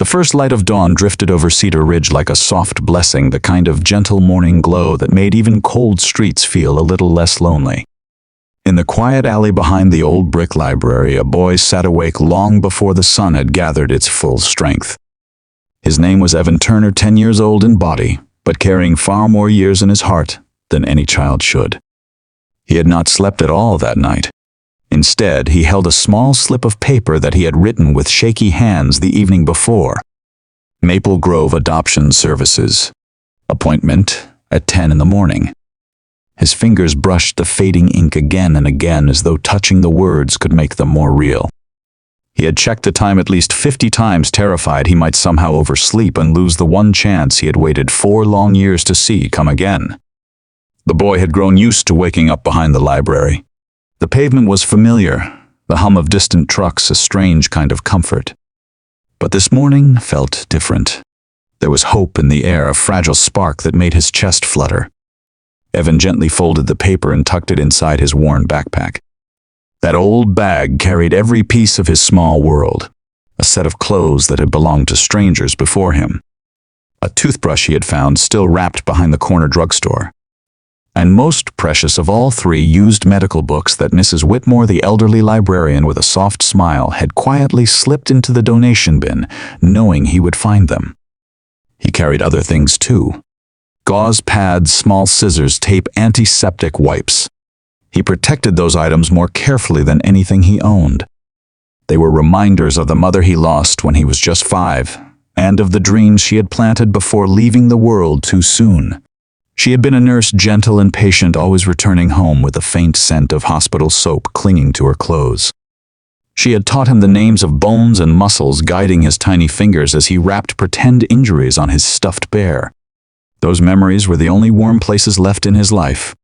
first light of dawn drifted over Cedar Ridge like a soft blessing, the kind of gentle morning glow that made even cold streets feel a little less lonely. In the quiet alley behind the old brick library, a boy sat awake long before the sun had gathered its full strength. His name was Evan Turner, 10 years old in body, but carrying far more years in his heart than any child should. He had not slept at all that night. Instead, he held a small slip of paper that he had written with shaky hands the evening before. Maple Grove Adoption Services. Appointment at 10 in the morning. His fingers brushed the fading ink again and again as though touching the words could make them more real. He had checked the time at least 50 times, terrified he might somehow oversleep and lose the one chance he had waited 4 long years to see come again. The boy had grown used to waking up behind the library. The pavement was familiar, the hum of distant trucks a strange kind of comfort. But this morning felt different. There was hope in the air, a fragile spark that made his chest flutter. Evan gently folded the paper and tucked it inside his worn backpack. That old bag carried every piece of his small world, a set of clothes that had belonged to strangers before him, a toothbrush he had found still wrapped behind the corner drugstore, and most precious of all 3, used medical books that Mrs. Whitmore, the elderly librarian with a soft smile, had quietly slipped into the donation bin, knowing he would find them. He carried other things too. Gauze pads, small scissors, tape, antiseptic wipes. He protected those items more carefully than anything he owned. They were reminders of the mother he lost when he was just 5, and of the dreams she had planted before leaving the world too soon. She had been a nurse, gentle and patient, always returning home with a faint scent of hospital soap clinging to her clothes. She had taught him the names of bones and muscles, guiding his tiny fingers as he wrapped pretend injuries on his stuffed bear. Those memories were the only warm places left in his life.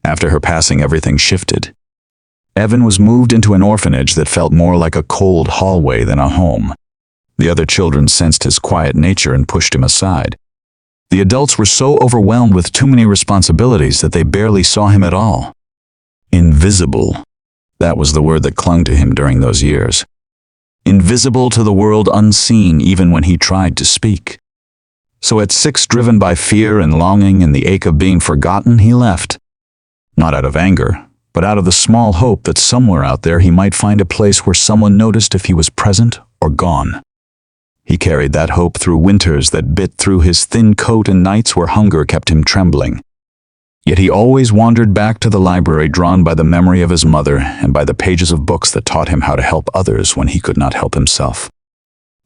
After her passing, everything shifted. Evan was moved into an orphanage that felt more like a cold hallway than a home. The other children sensed his quiet nature and pushed him aside. The adults were so overwhelmed with too many responsibilities that they barely saw him at all. Invisible. That was the word that clung to him during those years. Invisible to the world, unseen even when he tried to speak. So at 6, driven by fear and longing and the ache of being forgotten, he left. Not out of anger, but out of the small hope that somewhere out there he might find a place where someone noticed if he was present or gone. He carried that hope through winters that bit through his thin coat and nights where hunger kept him trembling. Yet he always wandered back to the library, drawn by the memory of his mother and by the pages of books that taught him how to help others when he could not help himself.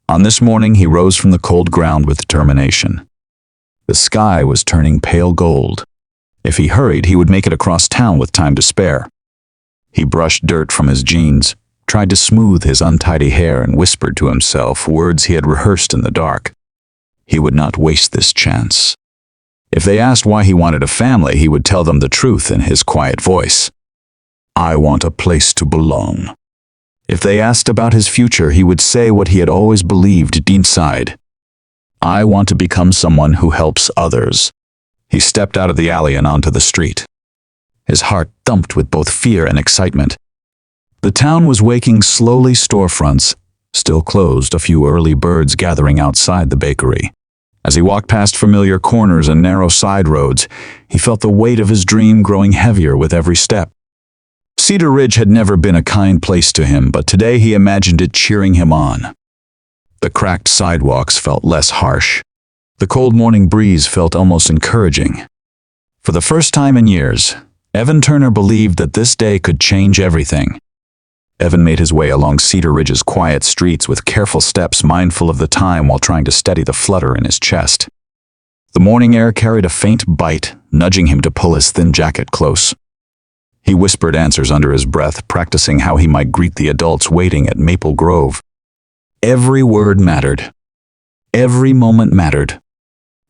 On this morning, he rose from the cold ground with determination. The sky was turning pale gold. If he hurried, he would make it across town with time to spare. He brushed dirt from his jeans, tried to smooth his untidy hair, and whispered to himself words he had rehearsed in the dark. He would not waste this chance. If they asked why he wanted a family, he would tell them the truth in his quiet voice. I want a place to belong. If they asked about his future, he would say what he had always believed deep inside. I want to become someone who helps others. He stepped out of the alley and onto the street. His heart thumped with both fear and excitement. The town was waking slowly, storefronts still closed, a few early birds gathering outside the bakery. As he walked past familiar corners and narrow side roads, he felt the weight of his dream growing heavier with every step. Cedar Ridge had never been a kind place to him, but today he imagined it cheering him on. The cracked sidewalks felt less harsh. The cold morning breeze felt almost encouraging. For the first time in years, Evan Turner believed that this day could change everything. Evan made his way along Cedar Ridge's quiet streets with careful steps, mindful of the time while trying to steady the flutter in his chest. The morning air carried a faint bite, nudging him to pull his thin jacket close. He whispered answers under his breath, practicing how he might greet the adults waiting at Maple Grove. Every word mattered. Every moment mattered.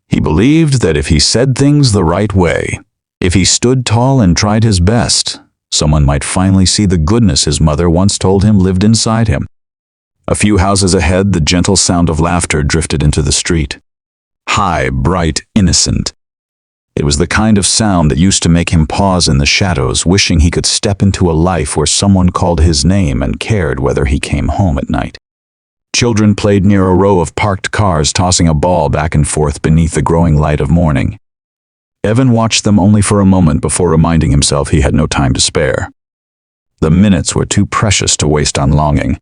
He believed that if he said things the right way, if he stood tall and tried his best, someone might finally see the goodness his mother once told him lived inside him. A few houses ahead, the gentle sound of laughter drifted into the street. High, bright, innocent. It was the kind of sound that used to make him pause in the shadows, wishing he could step into a life where someone called his name and cared whether he came home at night. Children played near a row of parked cars, tossing a ball back and forth beneath the growing light of morning. Evan watched them only for a moment before reminding himself he had no time to spare. The minutes were too precious to waste on longing.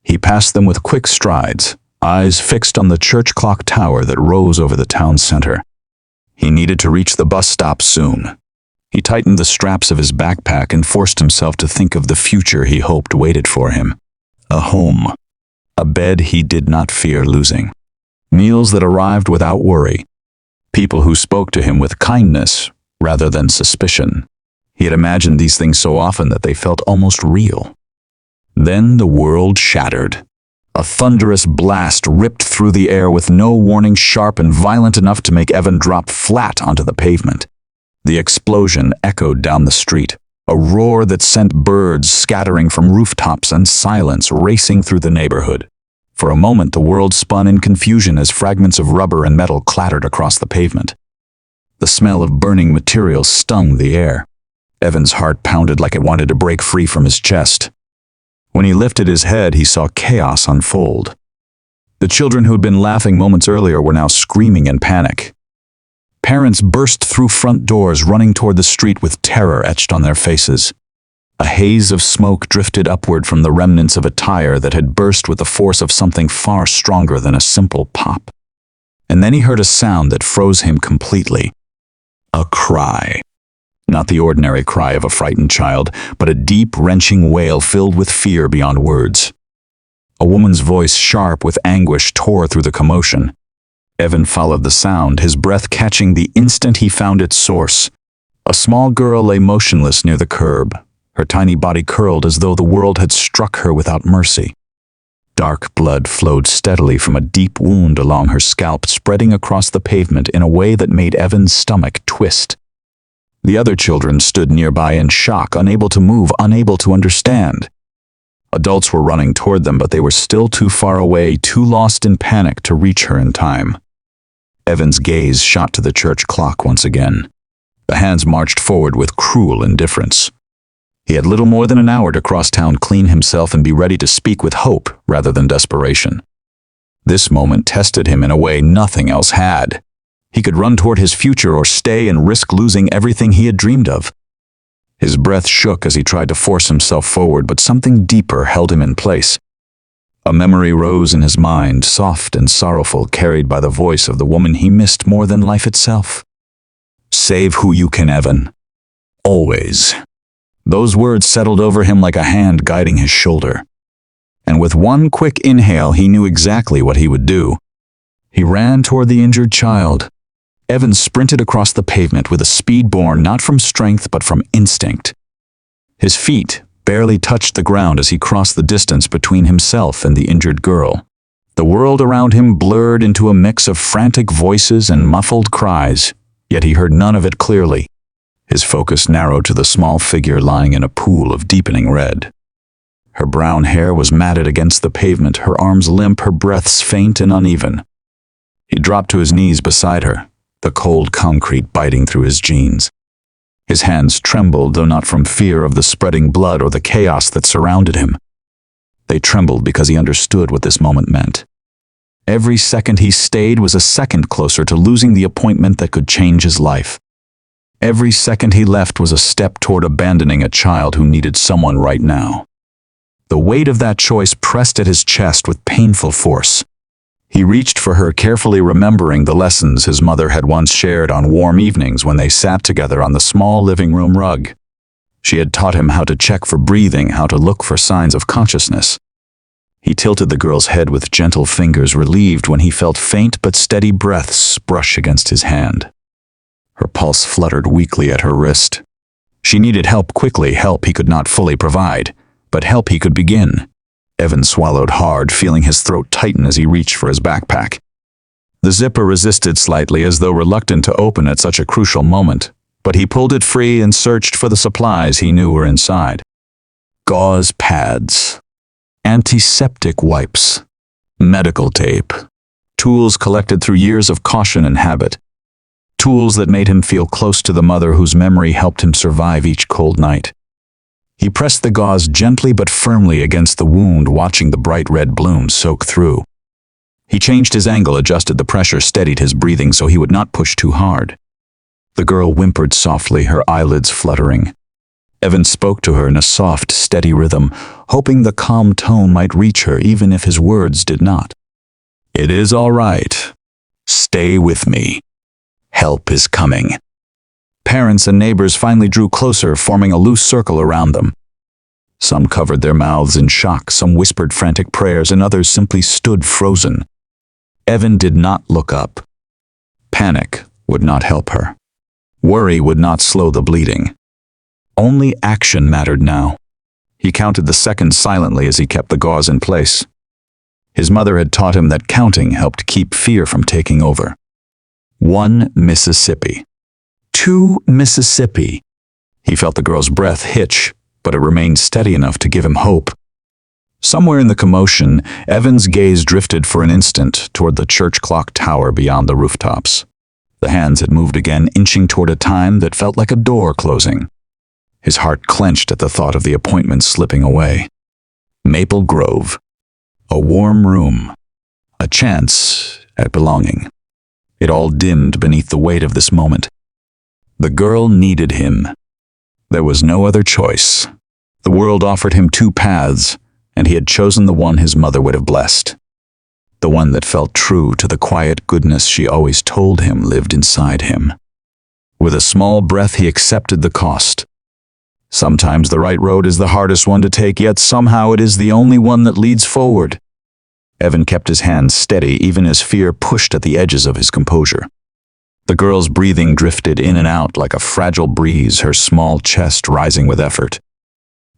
He passed them with quick strides, eyes fixed on the church clock tower that rose over the town center. He needed to reach the bus stop soon. He tightened the straps of his backpack and forced himself to think of the future he hoped waited for him. A home. A bed he did not fear losing. Meals that arrived without worry. People who spoke to him with kindness rather than suspicion. He had imagined these things so often that they felt almost real. Then the world shattered. A thunderous blast ripped through the air with no warning, sharp and violent enough to make Evan drop flat onto the pavement. The explosion echoed down the street, a roar that sent birds scattering from rooftops and silence racing through the neighborhood. For a moment, the world spun in confusion as fragments of rubber and metal clattered across the pavement. The smell of burning material stung the air. Evan's heart pounded like it wanted to break free from his chest. When he lifted his head, he saw chaos unfold. The children who had been laughing moments earlier were now screaming in panic. Parents burst through front doors, running toward the street with terror etched on their faces. A haze of smoke drifted upward from the remnants of a tire that had burst with the force of something far stronger than a simple pop. And then he heard a sound that froze him completely. A cry. Not the ordinary cry of a frightened child, but a deep, wrenching wail filled with fear beyond words. A woman's voice, sharp with anguish, tore through the commotion. Evan followed the sound, his breath catching the instant he found its source. A small girl lay motionless near the curb, her tiny body curled as though the world had struck her without mercy. Dark blood flowed steadily from a deep wound along her scalp, spreading across the pavement in a way that made Evan's stomach twist. The other children stood nearby in shock, unable to move, unable to understand. Adults were running toward them, but they were still too far away, too lost in panic to reach her in time. Evan's gaze shot to the church clock once again. The hands marched forward with cruel indifference. He had little more than an hour to cross town, clean himself, and be ready to speak with hope rather than desperation. This moment tested him in a way nothing else had. He could run toward his future or stay and risk losing everything he had dreamed of. His breath shook as he tried to force himself forward, but something deeper held him in place. A memory rose in his mind, soft and sorrowful, carried by the voice of the woman he missed more than life itself. Save who you can, Evan. Always. Those words settled over him like a hand guiding his shoulder. And with one quick inhale, he knew exactly what he would do. He ran toward the injured child. Evan sprinted across the pavement with a speed born not from strength but from instinct. His feet barely touched the ground as he crossed the distance between himself and the injured girl. The world around him blurred into a mix of frantic voices and muffled cries, yet he heard none of it clearly. His focus narrowed to the small figure lying in a pool of deepening red. Her brown hair was matted against the pavement, her arms limp, her breaths faint and uneven. He dropped to his knees beside her, the cold concrete biting through his jeans. His hands trembled, though not from fear of the spreading blood or the chaos that surrounded him. They trembled because he understood what this moment meant. Every second he stayed was a second closer to losing the appointment that could change his life. Every second he left was a step toward abandoning a child who needed someone right now. The weight of that choice pressed at his chest with painful force. He reached for her, carefully remembering the lessons his mother had once shared on warm evenings when they sat together on the small living room rug. She had taught him how to check for breathing, how to look for signs of consciousness. He tilted the girl's head with gentle fingers, relieved when he felt faint but steady breaths brush against his hand. Her pulse fluttered weakly at her wrist. She needed help quickly, help he could not fully provide, but help he could begin. Evan swallowed hard, feeling his throat tighten as he reached for his backpack. The zipper resisted slightly, as though reluctant to open at such a crucial moment, but he pulled it free and searched for the supplies he knew were inside. Gauze pads, antiseptic wipes, medical tape, tools collected through years of caution and habit, tools that made him feel close to the mother whose memory helped him survive each cold night. He pressed the gauze gently but firmly against the wound, watching the bright red bloom soak through. He changed his angle, adjusted the pressure, steadied his breathing so he would not push too hard. The girl whimpered softly, her eyelids fluttering. Evan spoke to her in a soft, steady rhythm, hoping the calm tone might reach her even if his words did not. "It is all right. Stay with me. Help is coming." Parents and neighbors finally drew closer, forming a loose circle around them. Some covered their mouths in shock, some whispered frantic prayers, and others simply stood frozen. Evan did not look up. Panic would not help her. Worry would not slow the bleeding. Only action mattered now. He counted the seconds silently as he kept the gauze in place. His mother had taught him that counting helped keep fear from taking over. 1 Mississippi. 2 Mississippi. He felt the girl's breath hitch, but it remained steady enough to give him hope. Somewhere in the commotion, Evan's gaze drifted for an instant toward the church clock tower beyond the rooftops. The hands had moved again, inching toward a time that felt like a door closing. His heart clenched at the thought of the appointment slipping away. Maple Grove. A warm room. A chance at belonging. It all dimmed beneath the weight of this moment. The girl needed him. There was no other choice. The world offered him 2 paths, and he had chosen the one his mother would have blessed. The one that felt true to the quiet goodness she always told him lived inside him. With a small breath, he accepted the cost. Sometimes the right road is the hardest one to take, yet somehow it is the only one that leads forward. Evan kept his hands steady, even as fear pushed at the edges of his composure. The girl's breathing drifted in and out like a fragile breeze, her small chest rising with effort.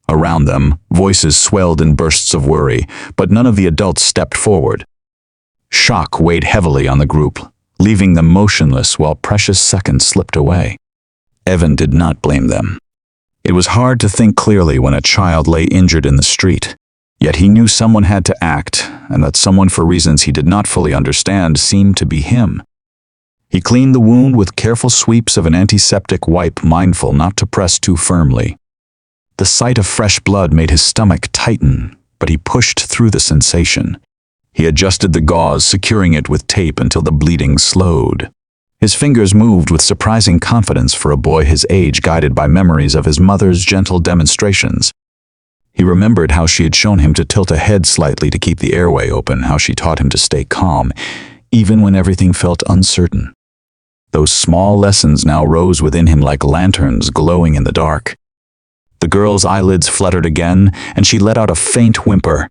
Around them, voices swelled in bursts of worry, but none of the adults stepped forward. Shock weighed heavily on the group, leaving them motionless while precious seconds slipped away. Evan did not blame them. It was hard to think clearly when a child lay injured in the street, yet he knew someone had to act, and that someone, for reasons he did not fully understand, seemed to be him. He cleaned the wound with careful sweeps of an antiseptic wipe, mindful not to press too firmly. The sight of fresh blood made his stomach tighten, but he pushed through the sensation. He adjusted the gauze, securing it with tape until the bleeding slowed. His fingers moved with surprising confidence for a boy his age, guided by memories of his mother's gentle demonstrations. He remembered how she had shown him to tilt a head slightly to keep the airway open, how she taught him to stay calm, even when everything felt uncertain. Those small lessons now rose within him like lanterns glowing in the dark. The girl's eyelids fluttered again, and she let out a faint whimper.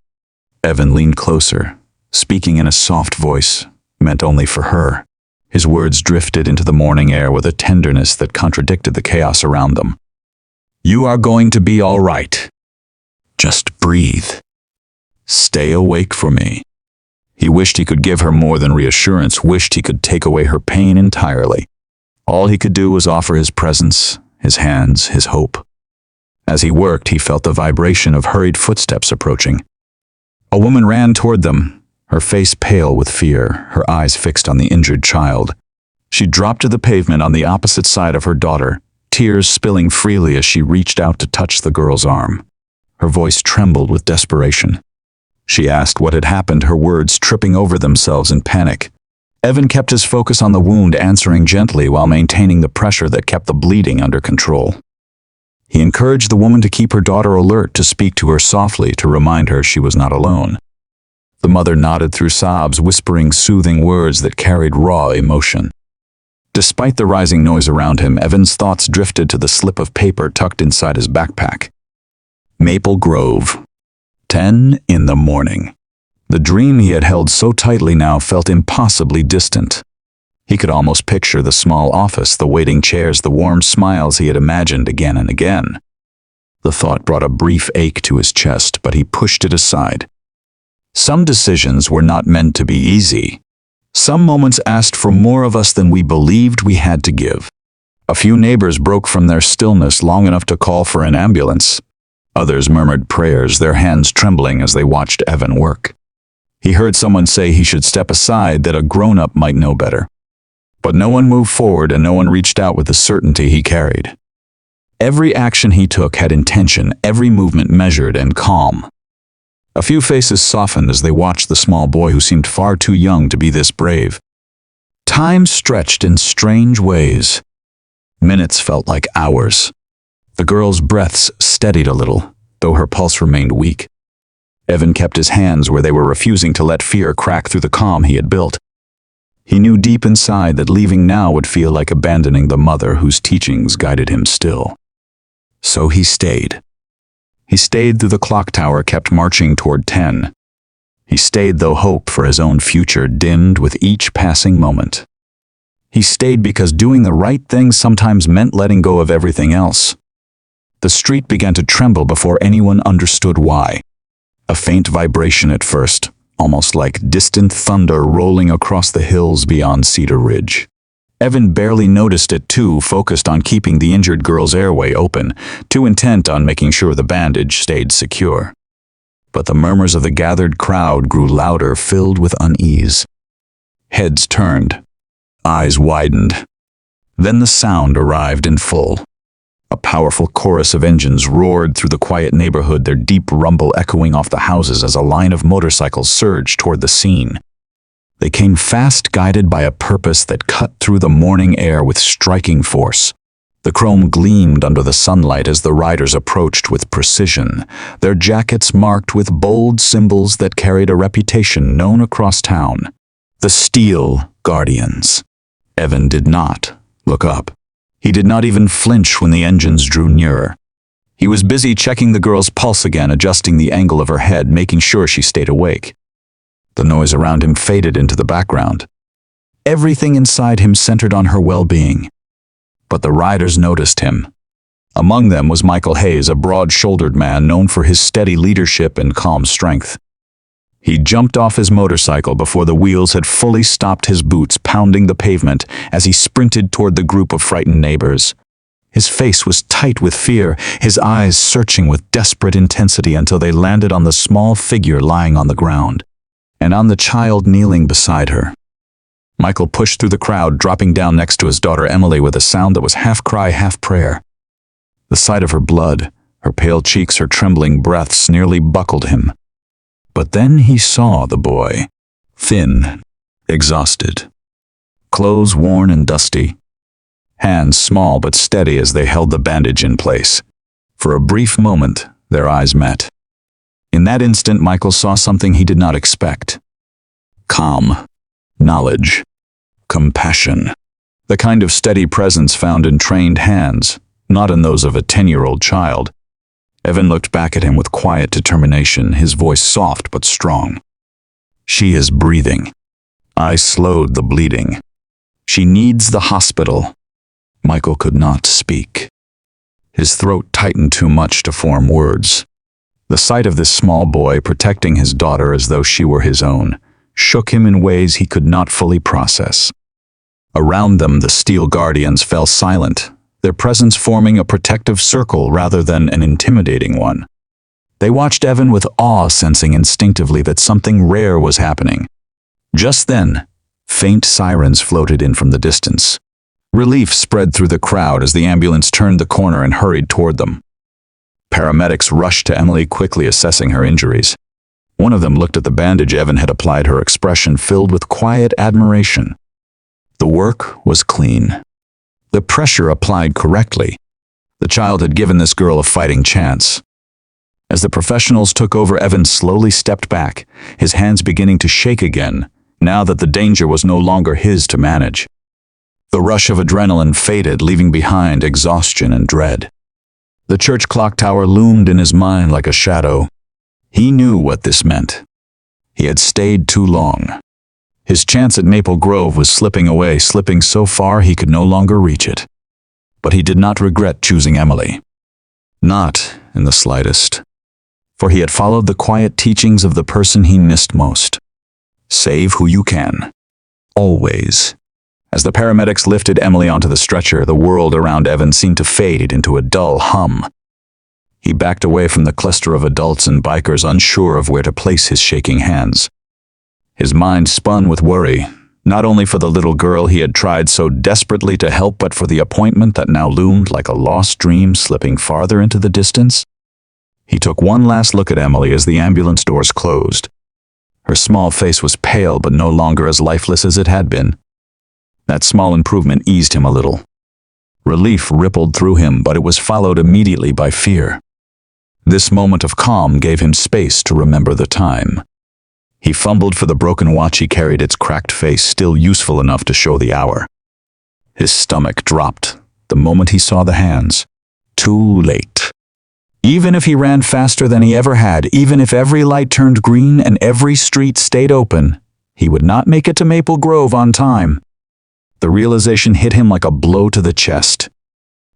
Evan leaned closer, speaking in a soft voice, meant only for her. His words drifted into the morning air with a tenderness that contradicted the chaos around them. "You are going to be all right. Just breathe. Stay awake for me." He wished he could give her more than reassurance, wished he could take away her pain entirely. All he could do was offer his presence, his hands, his hope. As he worked, he felt the vibration of hurried footsteps approaching. A woman ran toward them, her face pale with fear, her eyes fixed on the injured child. She dropped to the pavement on the opposite side of her daughter, tears spilling freely as she reached out to touch the girl's arm. Her voice trembled with desperation. She asked what had happened, her words tripping over themselves in panic. Evan kept his focus on the wound, answering gently while maintaining the pressure that kept the bleeding under control. He encouraged the woman to keep her daughter alert, to speak to her softly, to remind her she was not alone. The mother nodded through sobs, whispering soothing words that carried raw emotion. Despite the rising noise around him, Evan's thoughts drifted to the slip of paper tucked inside his backpack. Maple Grove. 10 in the morning. The dream he had held so tightly now felt impossibly distant. He could almost picture the small office, the waiting chairs, the warm smiles he had imagined again and again. The thought brought a brief ache to his chest, but he pushed it aside. Some decisions were not meant to be easy. Some moments asked for more of us than we believed we had to give. A few neighbors broke from their stillness long enough to call for an ambulance. Others murmured prayers, their hands trembling as they watched Evan work. He heard someone say he should step aside, that a grown-up might know better. But no one moved forward, and no one reached out with the certainty he carried. Every action he took had intention, every movement measured and calm. A few faces softened as they watched the small boy who seemed far too young to be this brave. Time stretched in strange ways. Minutes felt like hours. The girl's breaths steadied a little, though her pulse remained weak. Evan kept his hands where they were, refusing to let fear crack through the calm he had built. He knew deep inside that leaving now would feel like abandoning the mother whose teachings guided him still. So he stayed. He stayed through the clock tower kept marching toward 10. He stayed though hope for his own future dimmed with each passing moment. He stayed because doing the right thing sometimes meant letting go of everything else. The street began to tremble before anyone understood why. A faint vibration at first, almost like distant thunder rolling across the hills beyond Cedar Ridge. Evan barely noticed it too, focused on keeping the injured girl's airway open, too intent on making sure the bandage stayed secure. But the murmurs of the gathered crowd grew louder, filled with unease. Heads turned. Eyes widened. Then the sound arrived in full. A powerful chorus of engines roared through the quiet neighborhood, their deep rumble echoing off the houses as a line of motorcycles surged toward the scene. They came fast, guided by a purpose that cut through the morning air with striking force. The chrome gleamed under the sunlight as the riders approached with precision, their jackets marked with bold symbols that carried a reputation known across town. The Steel Guardians. Evan did not look up. He did not even flinch when the engines drew nearer. He was busy checking the girl's pulse again, adjusting the angle of her head, making sure she stayed awake. The noise around him faded into the background. Everything inside him centered on her well-being. But the riders noticed him. Among them was Michael Hayes, a broad-shouldered man known for his steady leadership and calm strength. He jumped off his motorcycle before the wheels had fully stopped, his boots pounding the pavement as he sprinted toward the group of frightened neighbors. His face was tight with fear, his eyes searching with desperate intensity until they landed on the small figure lying on the ground, and on the child kneeling beside her. Michael pushed through the crowd, dropping down next to his daughter Emily with a sound that was half cry, half prayer. The sight of her blood, her pale cheeks, her trembling breaths nearly buckled him. But then he saw the boy, thin, exhausted, clothes worn and dusty, hands small but steady as they held the bandage in place. For a brief moment, their eyes met. In that instant, Michael saw something he did not expect. Calm, knowledge, compassion. The kind of steady presence found in trained hands, not in those of a 10-year-old child. Evan looked back at him with quiet determination, his voice soft but strong. She is breathing. I slowed the bleeding. She needs the hospital. Michael could not speak. His throat tightened too much to form words. The sight of this small boy protecting his daughter as though she were his own shook him in ways he could not fully process. Around them, the Steel Guardians fell silent, their presence forming a protective circle rather than an intimidating one. They watched Evan with awe, sensing instinctively that something rare was happening. Just then, faint sirens floated in from the distance. Relief spread through the crowd as the ambulance turned the corner and hurried toward them. Paramedics rushed to Emily, quickly assessing her injuries. One of them looked at the bandage Evan had applied, her expression filled with quiet admiration. The work was clean. The pressure applied correctly. The child had given this girl a fighting chance. As the professionals took over, Evan slowly stepped back, his hands beginning to shake again, now that the danger was no longer his to manage. The rush of adrenaline faded, leaving behind exhaustion and dread. The church clock tower loomed in his mind like a shadow. He knew what this meant. He had stayed too long. His chance at Maple Grove was slipping away, slipping so far he could no longer reach it. But he did not regret choosing Emily. Not in the slightest. For he had followed the quiet teachings of the person he missed most. Save who you can. Always. As the paramedics lifted Emily onto the stretcher, the world around Evan seemed to fade into a dull hum. He backed away from the cluster of adults and bikers, unsure of where to place his shaking hands. His mind spun with worry, not only for the little girl he had tried so desperately to help, but for the appointment that now loomed like a lost dream slipping farther into the distance. He took one last look at Emily as the ambulance doors closed. Her small face was pale but no longer as lifeless as it had been. That small improvement eased him a little. Relief rippled through him, but it was followed immediately by fear. This moment of calm gave him space to remember the time. He fumbled for the broken watch he carried, its cracked face still useful enough to show the hour. His stomach dropped the moment he saw the hands. Too late. Even if he ran faster than he ever had, even if every light turned green and every street stayed open, he would not make it to Maple Grove on time. The realization hit him like a blow to the chest.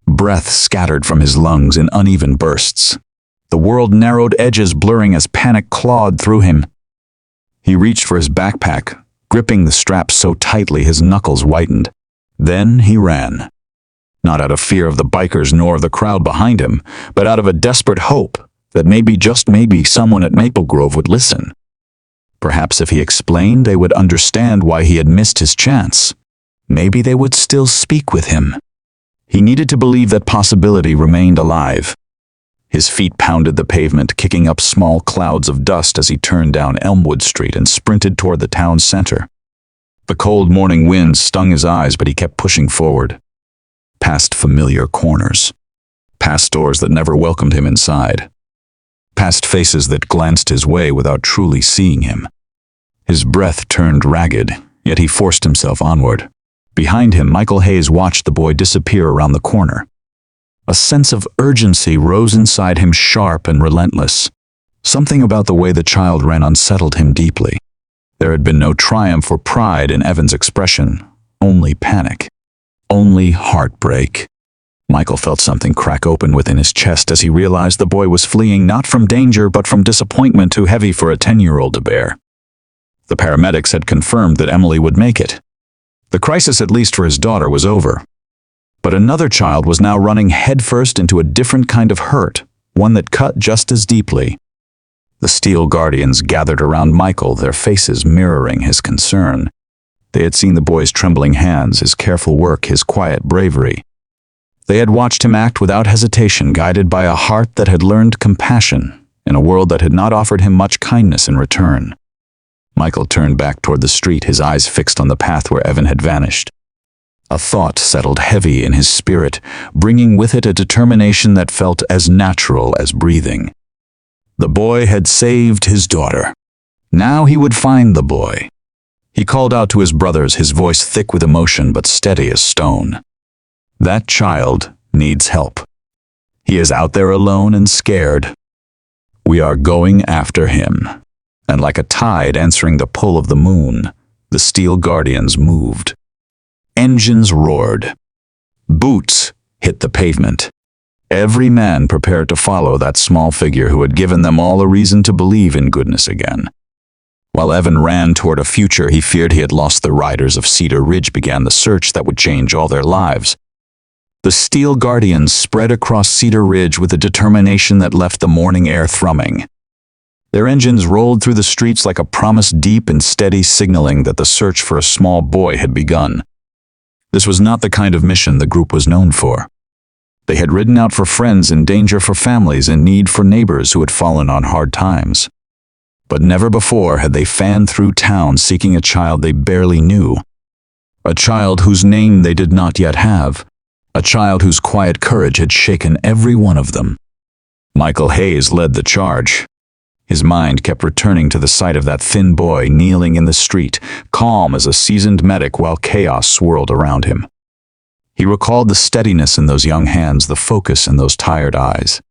Breath scattered from his lungs in uneven bursts. The world narrowed, edges blurring as panic clawed through him. He reached for his backpack, gripping the strap so tightly his knuckles whitened. Then he ran. Not out of fear of the bikers nor of the crowd behind him, but out of a desperate hope that maybe, just maybe, someone at Maple Grove would listen. Perhaps if he explained, they would understand why he had missed his chance. Maybe they would still speak with him. He needed to believe that possibility remained alive. His feet pounded the pavement, kicking up small clouds of dust as he turned down Elmwood Street and sprinted toward the town center. The cold morning wind stung his eyes, but he kept pushing forward. Past familiar corners. Past doors that never welcomed him inside. Past faces that glanced his way without truly seeing him. His breath turned ragged, yet he forced himself onward. Behind him, Michael Hayes watched the boy disappear around the corner. A sense of urgency rose inside him, sharp and relentless. Something about the way the child ran unsettled him deeply. There had been no triumph or pride in Evan's expression, only panic, only heartbreak. Michael felt something crack open within his chest as he realized the boy was fleeing not from danger but from disappointment too heavy for a 10-year-old to bear. The paramedics had confirmed that Emily would make it. The crisis, at least for his daughter, was over. But another child was now running headfirst into a different kind of hurt, one that cut just as deeply. The Steel Guardians gathered around Michael, their faces mirroring his concern. They had seen the boy's trembling hands, his careful work, his quiet bravery. They had watched him act without hesitation, guided by a heart that had learned compassion in a world that had not offered him much kindness in return. Michael turned back toward the street, his eyes fixed on the path where Evan had vanished. A thought settled heavy in his spirit, bringing with it a determination that felt as natural as breathing. The boy had saved his daughter. Now he would find the boy. He called out to his brothers, his voice thick with emotion but steady as stone. That child needs help. He is out there alone and scared. We are going after him. And like a tide answering the pull of the moon, the Steel Guardians moved. Engines roared. Boots hit the pavement. Every man prepared to follow that small figure who had given them all a reason to believe in goodness again. While Evan ran toward a future he feared he had lost, the riders of Cedar Ridge began the search that would change all their lives. The Steel Guardians spread across Cedar Ridge with a determination that left the morning air thrumming. Their engines rolled through the streets like a promise, deep and steady, signaling that the search for a small boy had begun. This was not the kind of mission the group was known for. They had ridden out for friends in danger, for families in need, for neighbors who had fallen on hard times. But never before had they fanned through town seeking a child they barely knew. A child whose name they did not yet have. A child whose quiet courage had shaken every one of them. Michael Hayes led the charge. His mind kept returning to the sight of that thin boy kneeling in the street, calm as a seasoned medic while chaos swirled around him. He recalled the steadiness in those young hands, the focus in those tired eyes.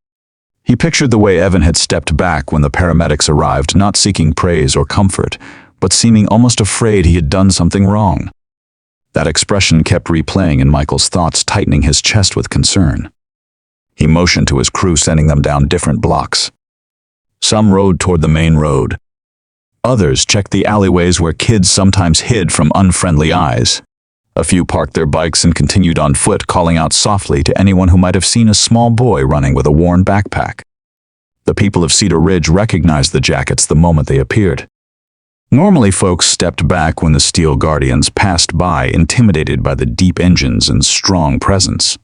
He pictured the way Evan had stepped back when the paramedics arrived, not seeking praise or comfort, but seeming almost afraid he had done something wrong. That expression kept replaying in Michael's thoughts, tightening his chest with concern. He motioned to his crew, sending them down different blocks. Some rode toward the main road. Others checked the alleyways where kids sometimes hid from unfriendly eyes. A few parked their bikes and continued on foot, calling out softly to anyone who might have seen a small boy running with a worn backpack. The people of Cedar Ridge recognized the jackets the moment they appeared. Normally, folks stepped back when the Steel Guardians passed by, intimidated by the deep engines and strong presence.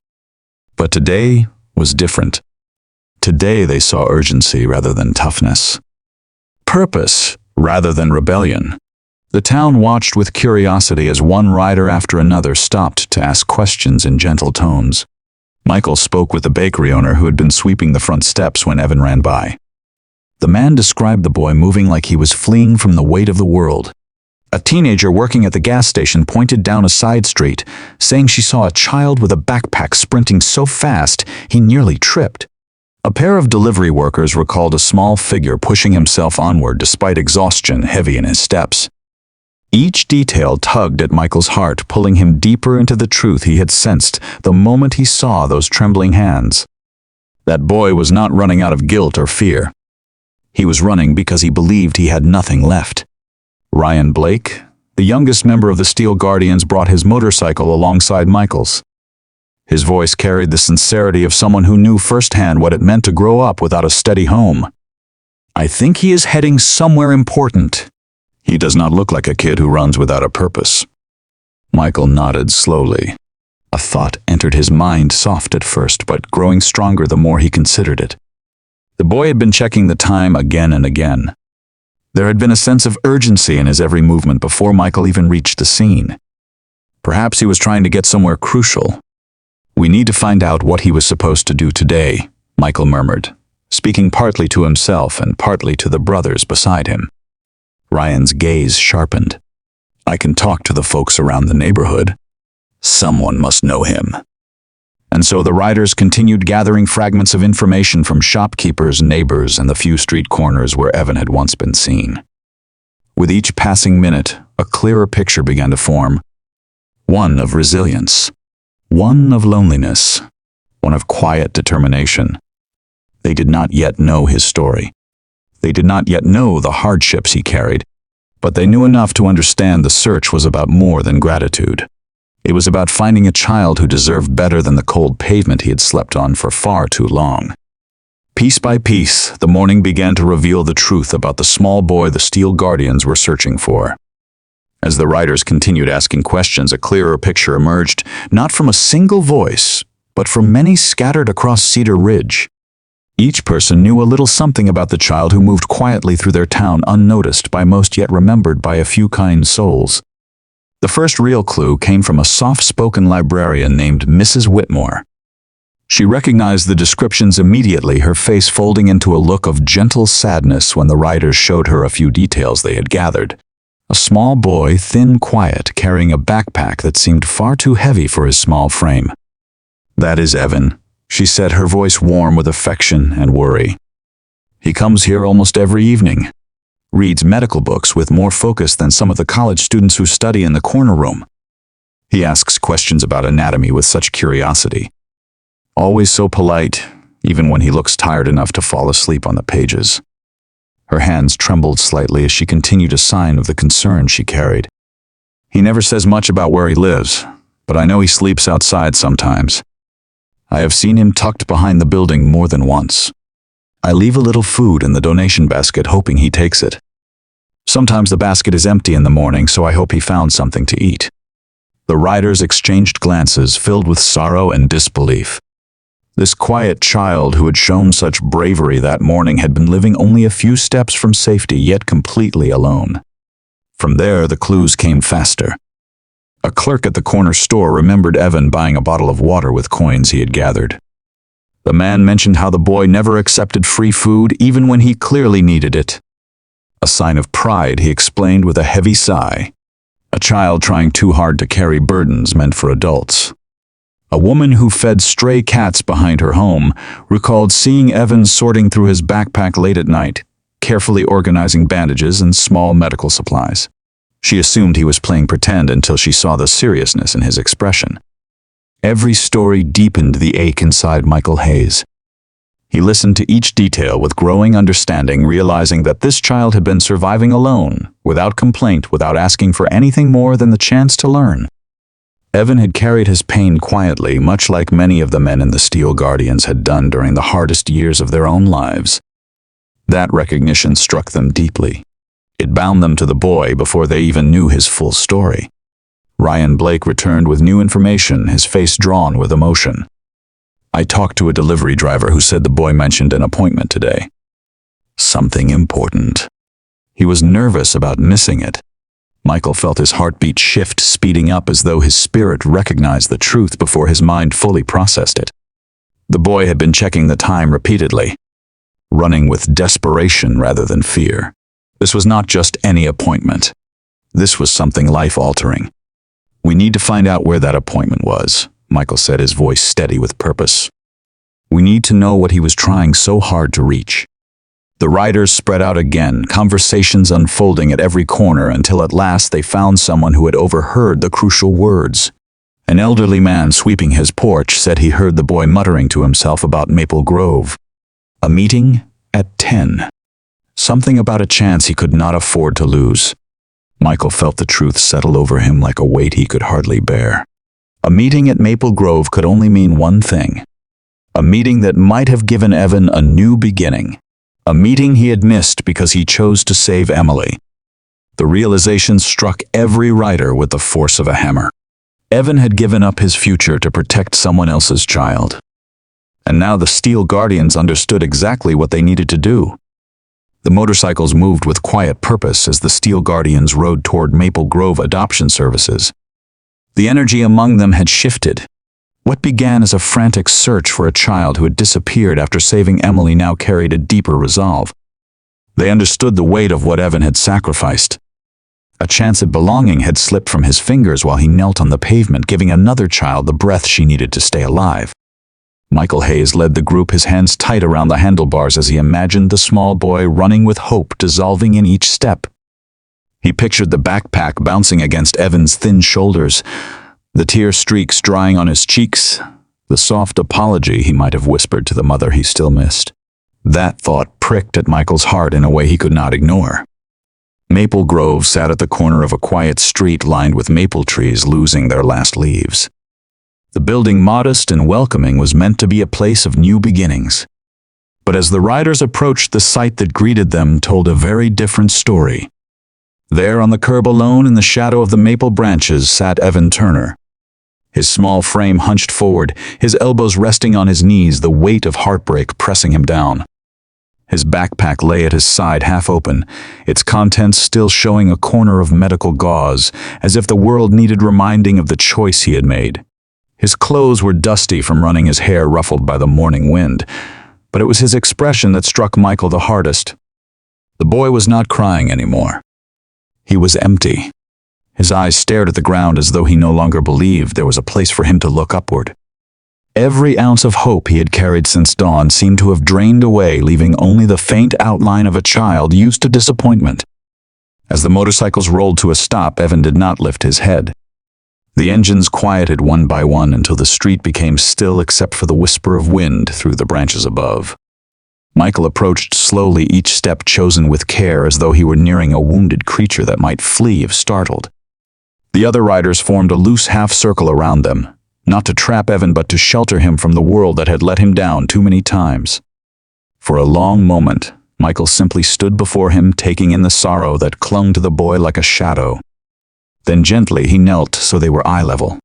But today was different. Today they saw urgency rather than toughness. Purpose rather than rebellion. The town watched with curiosity as one rider after another stopped to ask questions in gentle tones. Michael spoke with the bakery owner who had been sweeping the front steps when Evan ran by. The man described the boy moving like he was fleeing from the weight of the world. A teenager working at the gas station pointed down a side street, saying she saw a child with a backpack sprinting so fast he nearly tripped. A pair of delivery workers recalled a small figure pushing himself onward despite exhaustion heavy in his steps. Each detail tugged at Michael's heart, pulling him deeper into the truth he had sensed the moment he saw those trembling hands. That boy was not running out of guilt or fear. He was running because he believed he had nothing left. Ryan Blake, the youngest member of the Steel Guardians, brought his motorcycle alongside Michael's. His voice carried the sincerity of someone who knew firsthand what it meant to grow up without a steady home. "I think he is heading somewhere important. He does not look like a kid who runs without a purpose." Michael nodded slowly. A thought entered his mind, soft at first, but growing stronger the more he considered it. The boy had been checking the time again and again. There had been a sense of urgency in his every movement before Michael even reached the scene. Perhaps he was trying to get somewhere crucial. "We need to find out what he was supposed to do today," Michael murmured, speaking partly to himself and partly to the brothers beside him. Ryan's gaze sharpened. "I can talk to the folks around the neighborhood. Someone must know him." And so the riders continued gathering fragments of information from shopkeepers, neighbors, and the few street corners where Evan had once been seen. With each passing minute, a clearer picture began to form. One of resilience. One of loneliness. One of quiet determination. They did not yet know his story. They did not yet know the hardships he carried, but they knew enough to understand the search was about more than gratitude. It was about finding a child who deserved better than the cold pavement he had slept on for far too long. Piece by piece, the morning began to reveal the truth about the small boy the Steel Guardians were searching for. As the riders continued asking questions, a clearer picture emerged, not from a single voice, but from many scattered across Cedar Ridge. Each person knew a little something about the child who moved quietly through their town, unnoticed by most yet remembered by a few kind souls. The first real clue came from a soft-spoken librarian named Mrs. Whitmore. She recognized the descriptions immediately, her face folding into a look of gentle sadness when the riders showed her a few details they had gathered. A small boy, thin, quiet, carrying a backpack that seemed far too heavy for his small frame. "That is Evan," she said, her voice warm with affection and worry. "He comes here almost every evening. Reads medical books with more focus than some of the college students who study in the corner room. He asks questions about anatomy with such curiosity. Always so polite, even when he looks tired enough to fall asleep on the pages." Her hands trembled slightly as she continued a sign of the concern she carried. "He never says much about where he lives, but I know he sleeps outside sometimes. I have seen him tucked behind the building more than once. I leave a little food in the donation basket, hoping he takes it. Sometimes the basket is empty in the morning, so I hope he found something to eat." The riders exchanged glances filled with sorrow and disbelief. This quiet child who had shown such bravery that morning had been living only a few steps from safety, yet completely alone. From there, the clues came faster. A clerk at the corner store remembered Evan buying a bottle of water with coins he had gathered. The man mentioned how the boy never accepted free food even when he clearly needed it. A sign of pride, he explained with a heavy sigh. A child trying too hard to carry burdens meant for adults. A woman who fed stray cats behind her home recalled seeing Evan sorting through his backpack late at night, carefully organizing bandages and small medical supplies. She assumed he was playing pretend until she saw the seriousness in his expression. Every story deepened the ache inside Michael Hayes. He listened to each detail with growing understanding, realizing that this child had been surviving alone, without complaint, without asking for anything more than the chance to learn. Evan had carried his pain quietly, much like many of the men in the Steel Guardians had done during the hardest years of their own lives. That recognition struck them deeply. It bound them to the boy before they even knew his full story. Ryan Blake returned with new information, his face drawn with emotion. I talked to a delivery driver who said the boy mentioned an appointment today. Something important. He was nervous about missing it. Michael felt his heartbeat shift, speeding up as though his spirit recognized the truth before his mind fully processed it. The boy had been checking the time repeatedly, running with desperation rather than fear. This was not just any appointment. This was something life-altering. We need to find out where that appointment was, Michael said, his voice steady with purpose. We need to know what he was trying so hard to reach. The riders spread out again, conversations unfolding at every corner until at last they found someone who had overheard the crucial words. An elderly man sweeping his porch said he heard the boy muttering to himself about Maple Grove. A meeting at 10. Something about a chance he could not afford to lose. Michael felt the truth settle over him like a weight he could hardly bear. A meeting at Maple Grove could only mean one thing. A meeting that might have given Evan a new beginning. A meeting he had missed because he chose to save Emily. The realization struck every rider with the force of a hammer. Evan had given up his future to protect someone else's child. And now the Steel Guardians understood exactly what they needed to do. The motorcycles moved with quiet purpose as the Steel Guardians rode toward Maple Grove adoption services. The energy among them had shifted. What began as a frantic search for a child who had disappeared after saving Emily now carried a deeper resolve. They understood the weight of what Evan had sacrificed. A chance at belonging had slipped from his fingers while he knelt on the pavement, giving another child the breath she needed to stay alive. Michael Hayes led the group, his hands tight around the handlebars as he imagined the small boy running with hope dissolving in each step. He pictured the backpack bouncing against Evan's thin shoulders, the tear streaks drying on his cheeks, the soft apology he might have whispered to the mother he still missed. That thought pricked at Michael's heart in a way he could not ignore. Maple Grove sat at the corner of a quiet street lined with maple trees losing their last leaves. The building, modest and welcoming, was meant to be a place of new beginnings. But as the riders approached, the sight that greeted them told a very different story. There on the curb alone in the shadow of the maple branches sat Evan Turner. His small frame hunched forward, his elbows resting on his knees, the weight of heartbreak pressing him down. His backpack lay at his side half open, its contents still showing a corner of medical gauze, as if the world needed reminding of the choice he had made. His clothes were dusty from running, his hair ruffled by the morning wind, but it was his expression that struck Michael the hardest. The boy was not crying anymore. He was empty. His eyes stared at the ground as though he no longer believed there was a place for him to look upward. Every ounce of hope he had carried since dawn seemed to have drained away, leaving only the faint outline of a child used to disappointment. As the motorcycles rolled to a stop, Evan did not lift his head. The engines quieted one by one until the street became still except for the whisper of wind through the branches above. Michael approached slowly, each step chosen with care, as though he were nearing a wounded creature that might flee if startled. The other riders formed a loose half-circle around them, not to trap Evan but to shelter him from the world that had let him down too many times. For a long moment, Michael simply stood before him, taking in the sorrow that clung to the boy like a shadow. Then gently he knelt so they were eye level.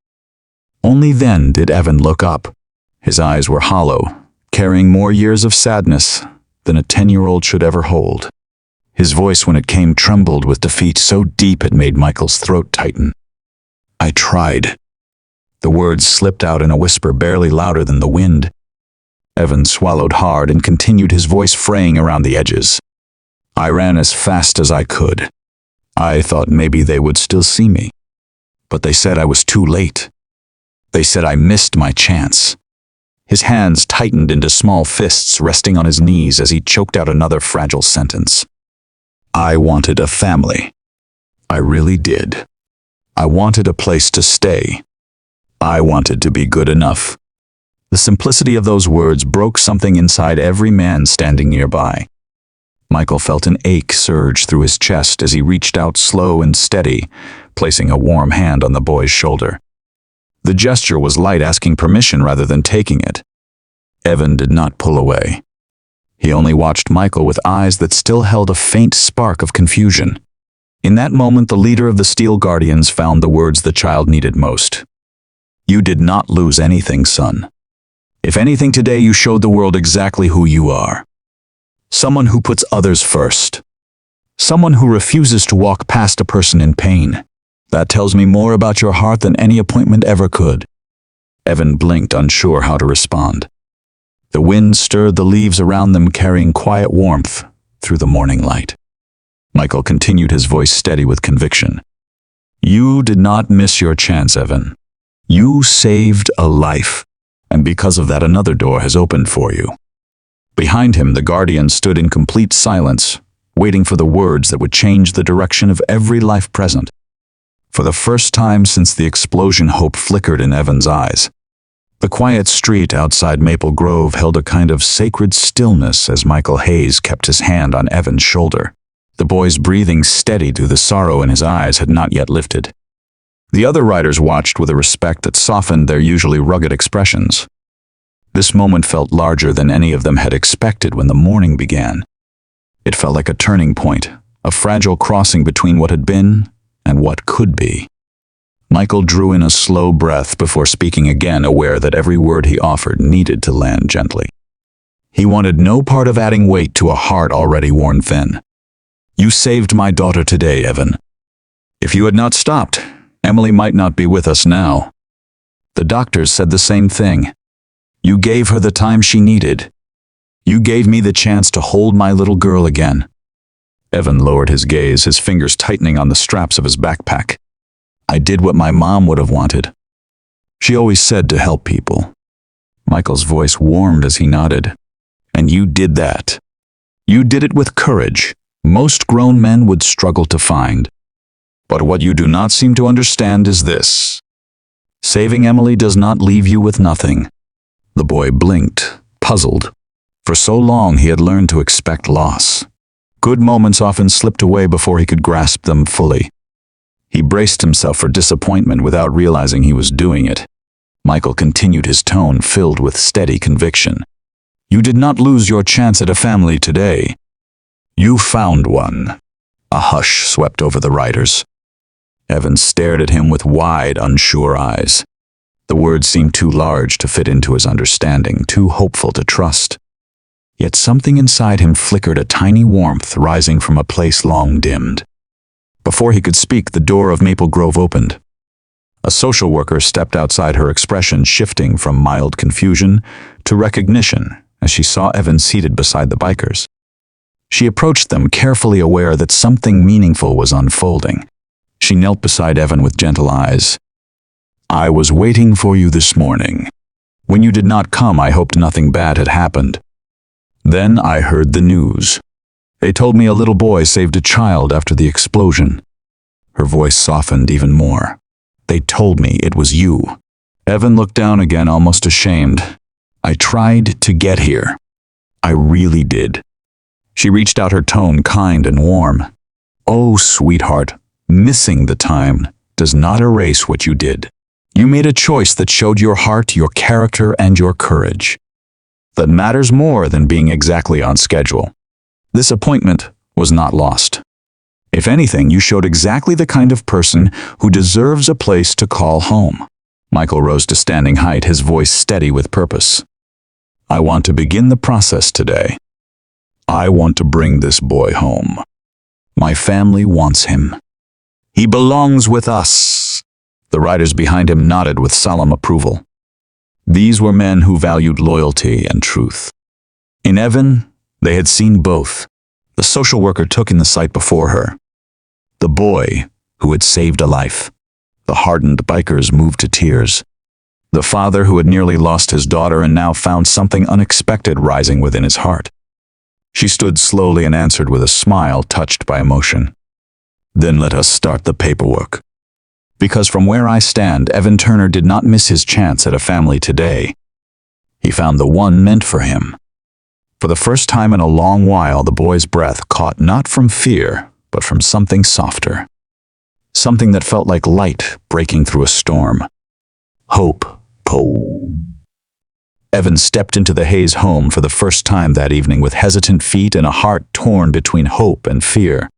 Only then did Evan look up. His eyes were hollow, carrying more years of sadness than a 10-year-old should ever hold. His voice, when it came, trembled with defeat so deep it made Michael's throat tighten. "I tried." The words slipped out in a whisper barely louder than the wind. Evan swallowed hard and continued, his voice fraying around the edges. "I ran as fast as I could. I thought maybe they would still see me. But they said I was too late. They said I missed my chance." His hands tightened into small fists, resting on his knees as he choked out another fragile sentence. "I wanted a family. I really did. I wanted a place to stay. I wanted to be good enough." The simplicity of those words broke something inside every man standing nearby. Michael felt an ache surge through his chest as he reached out slow and steady, placing a warm hand on the boy's shoulder. The gesture was light, asking permission rather than taking it. Evan did not pull away. He only watched Michael with eyes that still held a faint spark of confusion. In that moment, the leader of the Steel Guardians found the words the child needed most. You did not lose anything, son. If anything, today you showed the world exactly who you are. Someone who puts others first. Someone who refuses to walk past a person in pain. That tells me more about your heart than any appointment ever could. Evan blinked, unsure how to respond. The wind stirred the leaves around them, carrying quiet warmth through the morning light. Michael continued, his voice steady with conviction. You did not miss your chance, Evan. You saved a life, and because of that, another door has opened for you. Behind him, the Guardian stood in complete silence, waiting for the words that would change the direction of every life present. For the first time since the explosion, hope flickered in Evan's eyes. The quiet street outside Maple Grove held a kind of sacred stillness as Michael Hayes kept his hand on Evan's shoulder. The boy's breathing steadied through the sorrow in his eyes had not yet lifted. The other riders watched with a respect that softened their usually rugged expressions. This moment felt larger than any of them had expected when the morning began. It felt like a turning point, a fragile crossing between what had been and what could be. Michael drew in a slow breath before speaking again, aware that every word he offered needed to land gently. He wanted no part of adding weight to a heart already worn thin. You saved my daughter today, Evan. If you had not stopped, Emily might not be with us now. The doctors said the same thing. You gave her the time she needed. You gave me the chance to hold my little girl again. Evan lowered his gaze, his fingers tightening on the straps of his backpack. I did what my mom would have wanted. She always said to help people. Michael's voice warmed as he nodded. And you did that. You did it with courage most grown men would struggle to find. But what you do not seem to understand is this. Saving Emily does not leave you with nothing. The boy blinked, puzzled. For so long he had learned to expect loss. Good moments often slipped away before he could grasp them fully. He braced himself for disappointment without realizing he was doing it. Michael continued, his tone filled with steady conviction. You did not lose your chance at a family today. You found one. A hush swept over the riders. Evan stared at him with wide, unsure eyes. The words seemed too large to fit into his understanding, too hopeful to trust. Yet something inside him flickered, a tiny warmth rising from a place long dimmed. Before he could speak, the door of Maple Grove opened. A social worker stepped outside, her expression shifting from mild confusion to recognition as she saw Evan seated beside the bikers. She approached them, carefully aware that something meaningful was unfolding. She knelt beside Evan with gentle eyes. I was waiting for you this morning. When you did not come, I hoped nothing bad had happened. Then I heard the news. They told me a little boy saved a child after the explosion. Her voice softened even more. They told me it was you. Evan looked down again, almost ashamed. I tried to get here. I really did. She reached out, her tone kind and warm. Oh, sweetheart, missing the time does not erase what you did. You made a choice that showed your heart, your character, and your courage. That matters more than being exactly on schedule. This appointment was not lost. If anything, you showed exactly the kind of person who deserves a place to call home. Michael rose to standing height, his voice steady with purpose. I want to begin the process today. I want to bring this boy home. My family wants him. He belongs with us. The riders behind him nodded with solemn approval. These were men who valued loyalty and truth. In Evan, they had seen both. The social worker took in the sight before her. The boy who had saved a life. The hardened bikers moved to tears. The father who had nearly lost his daughter and now found something unexpected rising within his heart. She stood slowly and answered with a smile touched by emotion. Then let us start the paperwork. Because from where I stand, Evan Turner did not miss his chance at a family today. He found the one meant for him. For the first time in a long while, the boy's breath caught not from fear, but from something softer. Something that felt like light breaking through a storm. Hope. Evan stepped into the Hayes home for the first time that evening with hesitant feet and a heart torn between hope and fear.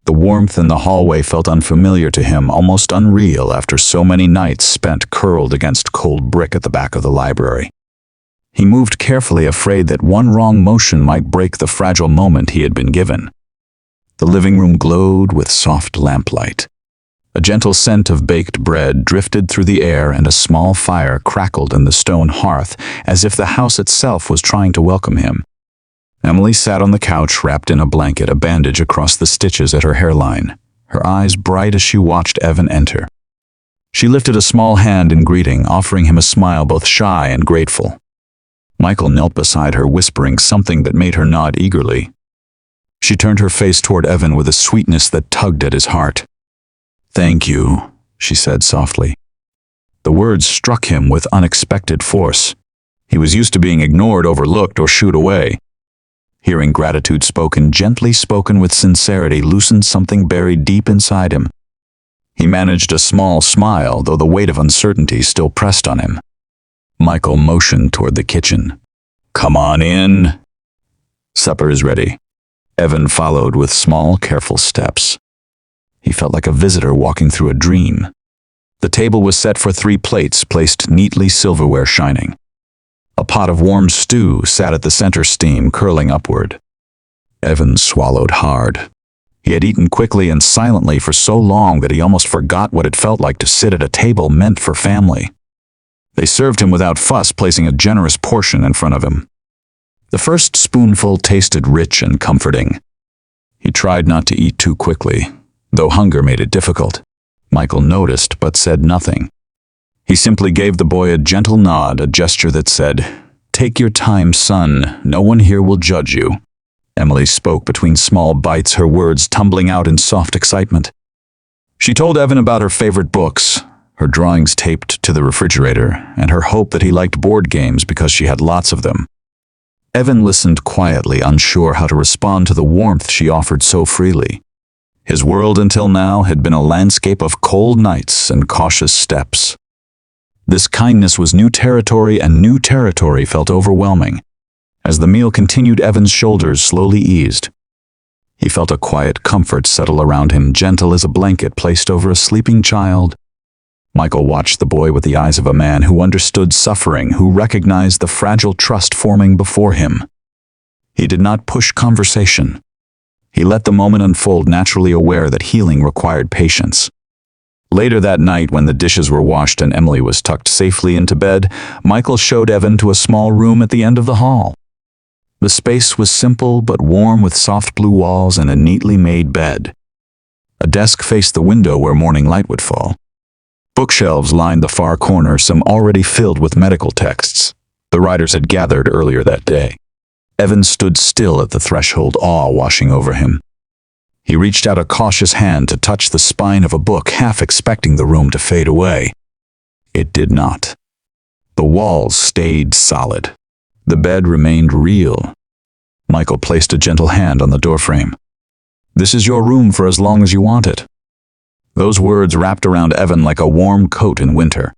The warmth in the hallway felt unfamiliar to him, almost unreal after so many nights spent curled against cold brick at the back of the library. He moved carefully, afraid that one wrong motion might break the fragile moment he had been given. The living room glowed with soft lamplight. A gentle scent of baked bread drifted through the air, and a small fire crackled in the stone hearth, as if the house itself was trying to welcome him. Emily sat on the couch, wrapped in a blanket, a bandage across the stitches at her hairline, her eyes bright as she watched Evan enter. She lifted a small hand in greeting, offering him a smile both shy and grateful. Michael knelt beside her, whispering something that made her nod eagerly. She turned her face toward Evan with a sweetness that tugged at his heart. "Thank you," she said softly. The words struck him with unexpected force. He was used to being ignored, overlooked, or shooed away. Hearing gratitude spoken, gently spoken with sincerity, loosened something buried deep inside him. He managed a small smile, though the weight of uncertainty still pressed on him. Michael motioned toward the kitchen. "Come on in. Supper is ready." Evan followed with small, careful steps. He felt like a visitor walking through a dream. The table was set for 3 plates, placed neatly, silverware shining. A pot of warm stew sat at the center, steam curling upward. Evan swallowed hard. He had eaten quickly and silently for so long that he almost forgot what it felt like to sit at a table meant for family. They served him without fuss, placing a generous portion in front of him. The first spoonful tasted rich and comforting. He tried not to eat too quickly, though hunger made it difficult. Michael noticed but said nothing. He simply gave the boy a gentle nod, a gesture that said, "Take your time, son. No one here will judge you." Emily spoke between small bites, her words tumbling out in soft excitement. She told Evan about her favorite books, her drawings taped to the refrigerator, and her hope that he liked board games because she had lots of them. Evan listened quietly, unsure how to respond to the warmth she offered so freely. His world until now had been a landscape of cold nights and cautious steps. This kindness was new territory, and new territory felt overwhelming. As the meal continued, Evan's shoulders slowly eased. He felt a quiet comfort settle around him, gentle as a blanket placed over a sleeping child. Michael watched the boy with the eyes of a man who understood suffering, who recognized the fragile trust forming before him. He did not push conversation. He let the moment unfold, naturally aware that healing required patience. Later that night, when the dishes were washed and Emily was tucked safely into bed, Michael showed Evan to a small room at the end of the hall. The space was simple but warm, with soft blue walls and a neatly made bed. A desk faced the window where morning light would fall. Bookshelves lined the far corner, some already filled with medical texts. The writers had gathered earlier that day. Evan stood still at the threshold, awe washing over him. He reached out a cautious hand to touch the spine of a book, half expecting the room to fade away. It did not. The walls stayed solid. The bed remained real. Michael placed a gentle hand on the doorframe. "This is your room for as long as you want it." Those words wrapped around Evan like a warm coat in winter.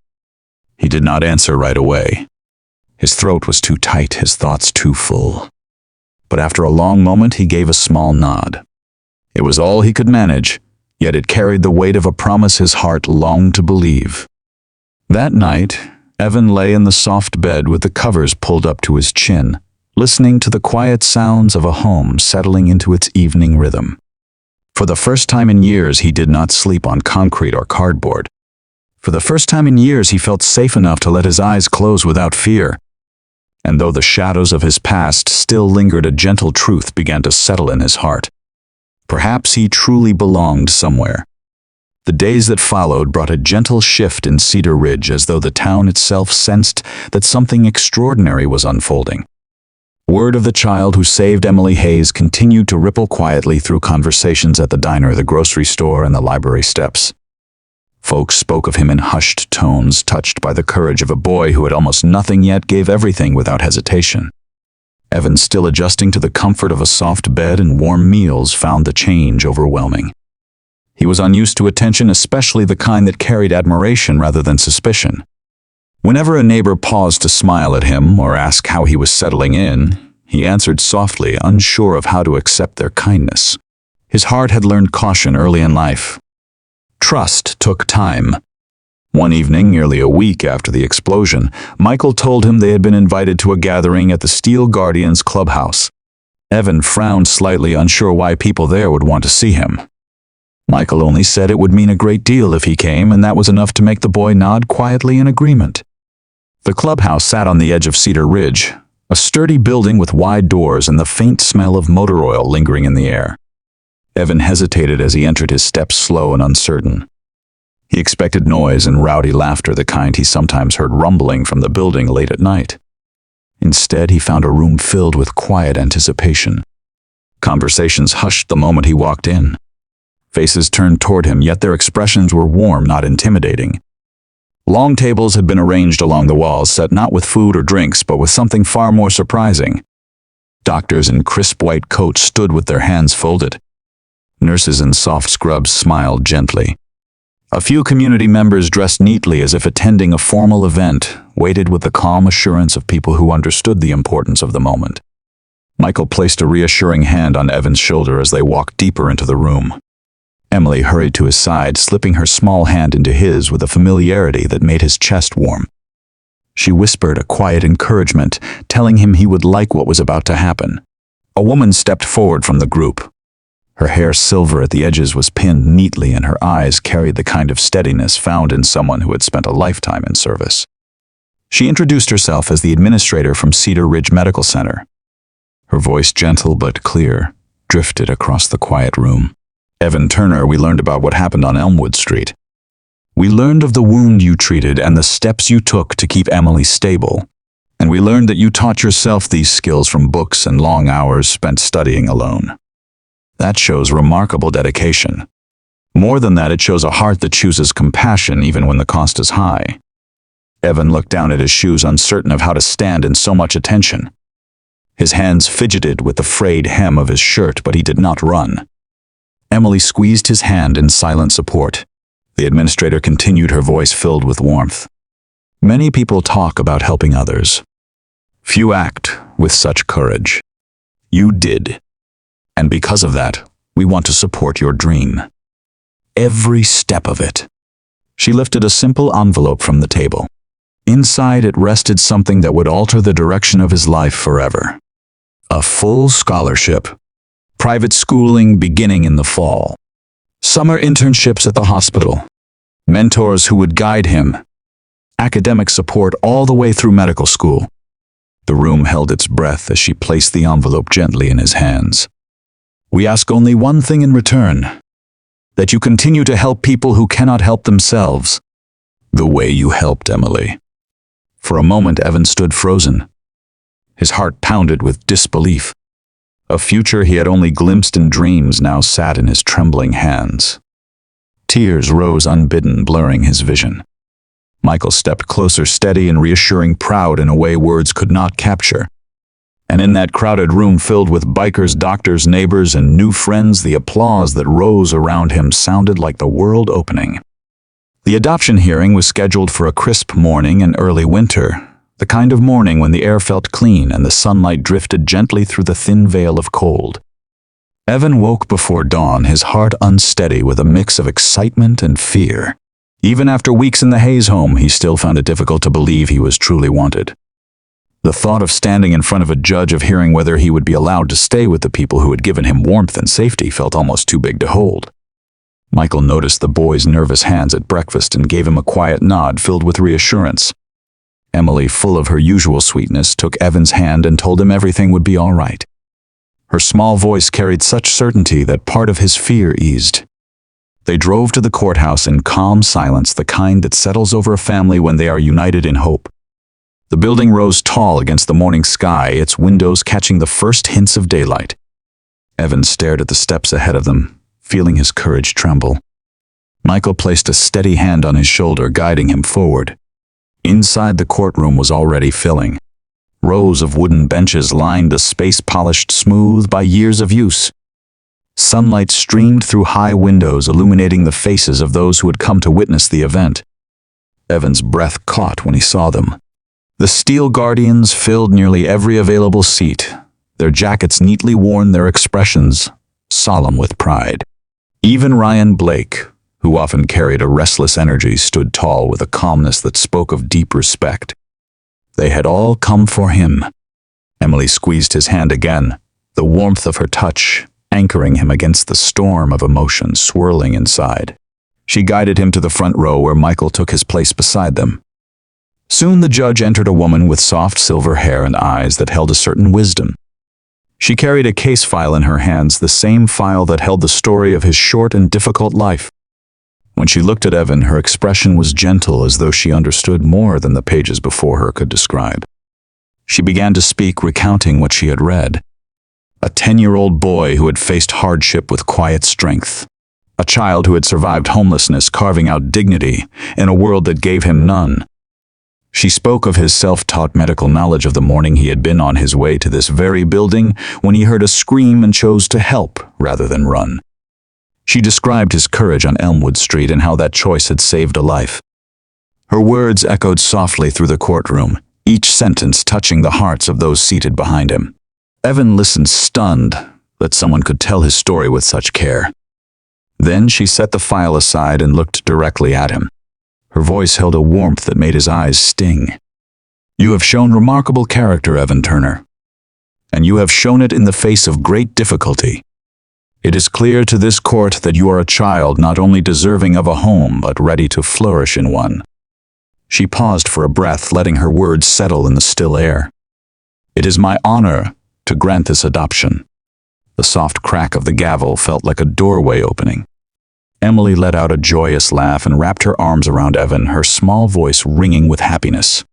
He did not answer right away. His throat was too tight, his thoughts too full. But after a long moment, he gave a small nod. It was all he could manage, yet it carried the weight of a promise his heart longed to believe. That night, Evan lay in the soft bed with the covers pulled up to his chin, listening to the quiet sounds of a home settling into its evening rhythm. For the first time in years, he did not sleep on concrete or cardboard. For the first time in years, he felt safe enough to let his eyes close without fear. And though the shadows of his past still lingered, a gentle truth began to settle in his heart. Perhaps he truly belonged somewhere. The days that followed brought a gentle shift in Cedar Ridge, as though the town itself sensed that something extraordinary was unfolding. Word of the child who saved Emily Hayes continued to ripple quietly through conversations at the diner, the grocery store, and the library steps. Folks spoke of him in hushed tones, touched by the courage of a boy who had almost nothing yet gave everything without hesitation. Evan, still adjusting to the comfort of a soft bed and warm meals, found the change overwhelming. He was unused to attention, especially the kind that carried admiration rather than suspicion. Whenever a neighbor paused to smile at him or ask how he was settling in, he answered softly, unsure of how to accept their kindness. His heart had learned caution early in life. Trust took time. One evening, nearly a week after the explosion, Michael told him they had been invited to a gathering at the Steel Guardians clubhouse. Evan frowned slightly, unsure why people there would want to see him. Michael only said it would mean a great deal if he came, and that was enough to make the boy nod quietly in agreement. The clubhouse sat on the edge of Cedar Ridge, a sturdy building with wide doors and the faint smell of motor oil lingering in the air. Evan hesitated as he entered, his steps slow and uncertain. He expected noise and rowdy laughter, the kind he sometimes heard rumbling from the building late at night. Instead, he found a room filled with quiet anticipation. Conversations hushed the moment he walked in. Faces turned toward him, yet their expressions were warm, not intimidating. Long tables had been arranged along the walls, set not with food or drinks, but with something far more surprising. Doctors in crisp white coats stood with their hands folded. Nurses in soft scrubs smiled gently. A few community members, dressed neatly as if attending a formal event, waited with the calm assurance of people who understood the importance of the moment. Michael placed a reassuring hand on Evan's shoulder as they walked deeper into the room. Emily hurried to his side, slipping her small hand into his with a familiarity that made his chest warm. She whispered a quiet encouragement, telling him he would like what was about to happen. A woman stepped forward from the group. Her hair, silver at the edges, was pinned neatly, and her eyes carried the kind of steadiness found in someone who had spent a lifetime in service. She introduced herself as the administrator from Cedar Ridge Medical Center. Her voice, gentle but clear, drifted across the quiet room. "Evan Turner, we learned about what happened on Elmwood Street. We learned of the wound you treated and the steps you took to keep Emily stable. And we learned that you taught yourself these skills from books and long hours spent studying alone. That shows remarkable dedication. More than that, it shows a heart that chooses compassion even when the cost is high." Evan looked down at his shoes, uncertain of how to stand in so much attention. His hands fidgeted with the frayed hem of his shirt, but he did not run. Emily squeezed his hand in silent support. The administrator continued, her voice filled with warmth. "Many people talk about helping others. Few act with such courage. You did. And because of that, we want to support your dream. Every step of it." She lifted a simple envelope from the table. Inside it rested something that would alter the direction of his life forever. A full scholarship. Private schooling beginning in the fall. Summer internships at the hospital. Mentors who would guide him. Academic support all the way through medical school. The room held its breath as she placed the envelope gently in his hands. "We ask only one thing in return. That you continue to help people who cannot help themselves. The way you helped Emily." For a moment, Evan stood frozen. His heart pounded with disbelief. A future he had only glimpsed in dreams now sat in his trembling hands. Tears rose unbidden, blurring his vision. Michael stepped closer, steady and reassuring, proud in a way words could not capture. And in that crowded room filled with bikers, doctors, neighbors, and new friends, the applause that rose around him sounded like the world opening. The adoption hearing was scheduled for a crisp morning in early winter, the kind of morning when the air felt clean and the sunlight drifted gently through the thin veil of cold. Evan woke before dawn, his heart unsteady with a mix of excitement and fear. Even after weeks in the Hayes home, he still found it difficult to believe he was truly wanted. The thought of standing in front of a judge, of hearing whether he would be allowed to stay with the people who had given him warmth and safety, felt almost too big to hold. Michael noticed the boy's nervous hands at breakfast and gave him a quiet nod filled with reassurance. Emily, full of her usual sweetness, took Evan's hand and told him everything would be all right. Her small voice carried such certainty that part of his fear eased. They drove to the courthouse in calm silence, the kind that settles over a family when they are united in hope. The building rose tall against the morning sky, its windows catching the first hints of daylight. Evan stared at the steps ahead of them, feeling his courage tremble. Michael placed a steady hand on his shoulder, guiding him forward. Inside, the courtroom was already filling. Rows of wooden benches lined the space, polished smooth by years of use. Sunlight streamed through high windows, illuminating the faces of those who had come to witness the event. Evan's breath caught when he saw them. The Steel Guardians filled nearly every available seat, their jackets neatly worn, their expressions solemn with pride. Even Ryan Blake, who often carried a restless energy, stood tall with a calmness that spoke of deep respect. They had all come for him. Emily squeezed his hand again, the warmth of her touch anchoring him against the storm of emotion swirling inside. She guided him to the front row where Michael took his place beside them. Soon the judge entered, a woman with soft silver hair and eyes that held a certain wisdom. She carried a case file in her hands, the same file that held the story of his short and difficult life. When she looked at Evan, her expression was gentle, as though she understood more than the pages before her could describe. She began to speak, recounting what she had read. A 10-year-old boy who had faced hardship with quiet strength. A child who had survived homelessness, carving out dignity in a world that gave him none. She spoke of his self-taught medical knowledge of the morning he had been on his way to this very building when he heard a scream and chose to help rather than run. She described his courage on Elmwood Street and how that choice had saved a life. Her words echoed softly through the courtroom, each sentence touching the hearts of those seated behind him. Evan listened, stunned that someone could tell his story with such care. Then she set the file aside and looked directly at him. Her voice held a warmth that made his eyes sting. "You have shown remarkable character, Evan Turner, and you have shown it in the face of great difficulty. It is clear to this court that you are a child not only deserving of a home but ready to flourish in one." She paused for a breath, letting her words settle in the still air. "It is my honor to grant this adoption." The soft crack of the gavel felt like a doorway opening. Emily let out a joyous laugh and wrapped her arms around Evan, her small voice ringing with happiness.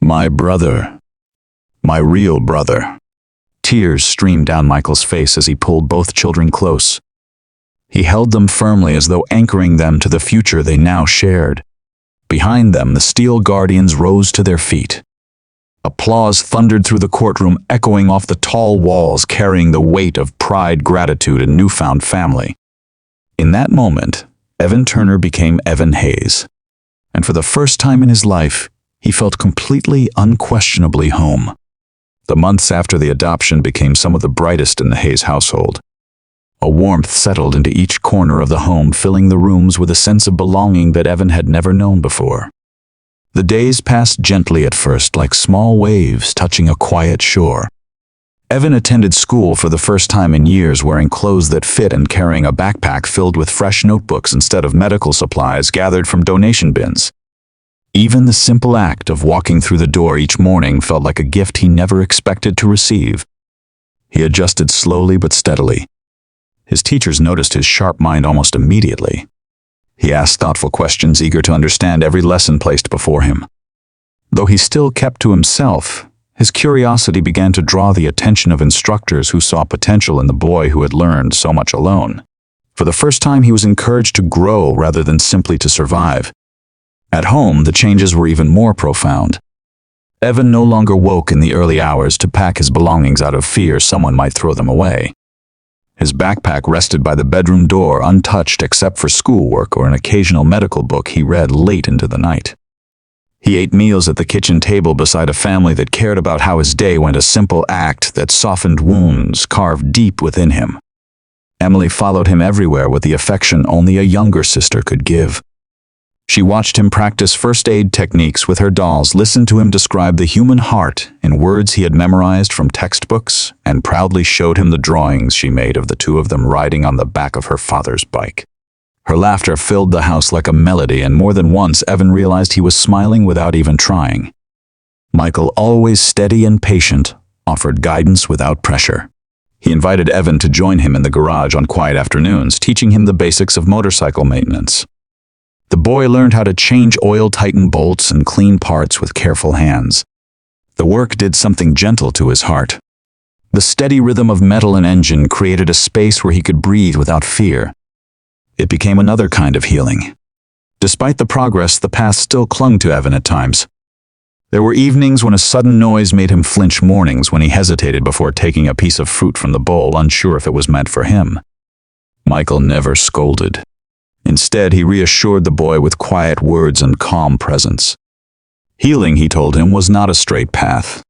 "My brother. My real brother." Tears streamed down Michael's face as he pulled both children close. He held them firmly, as though anchoring them to the future they now shared. Behind them, the steel guardians rose to their feet. Applause thundered through the courtroom, echoing off the tall walls, carrying the weight of pride, gratitude, and newfound family. In that moment, Evan Turner became Evan Hayes, and for the first time in his life, he felt completely, unquestionably home. The months after the adoption became some of the brightest in the Hayes household. A warmth settled into each corner of the home, filling the rooms with a sense of belonging that Evan had never known before. The days passed gently at first, like small waves touching a quiet shore. Evan attended school for the first time in years, wearing clothes that fit and carrying a backpack filled with fresh notebooks instead of medical supplies gathered from donation bins. Even the simple act of walking through the door each morning felt like a gift he never expected to receive. He adjusted slowly but steadily. His teachers noticed his sharp mind almost immediately. He asked thoughtful questions, eager to understand every lesson placed before him. Though he still kept to himself, his curiosity began to draw the attention of instructors who saw potential in the boy who had learned so much alone. For the first time, he was encouraged to grow rather than simply to survive. At home, the changes were even more profound. Evan no longer woke in the early hours to pack his belongings out of fear someone might throw them away. His backpack rested by the bedroom door, untouched except for schoolwork or an occasional medical book he read late into the night. He ate meals at the kitchen table beside a family that cared about how his day went, a simple act that softened wounds carved deep within him. Emily followed him everywhere with the affection only a younger sister could give. She watched him practice first aid techniques with her dolls, listened to him describe the human heart in words he had memorized from textbooks, and proudly showed him the drawings she made of the two of them riding on the back of her father's bike. Her laughter filled the house like a melody, and more than once Evan realized he was smiling without even trying. Michael, always steady and patient, offered guidance without pressure. He invited Evan to join him in the garage on quiet afternoons, teaching him the basics of motorcycle maintenance. The boy learned how to change oil, tighten bolts, and clean parts with careful hands. The work did something gentle to his heart. The steady rhythm of metal and engine created a space where he could breathe without fear. It became another kind of healing. Despite the progress, the past still clung to Evan at times. There were evenings when a sudden noise made him flinch, mornings when he hesitated before taking a piece of fruit from the bowl, unsure if it was meant for him. Michael never scolded. Instead, he reassured the boy with quiet words and calm presence. Healing, he told him, was not a straight path.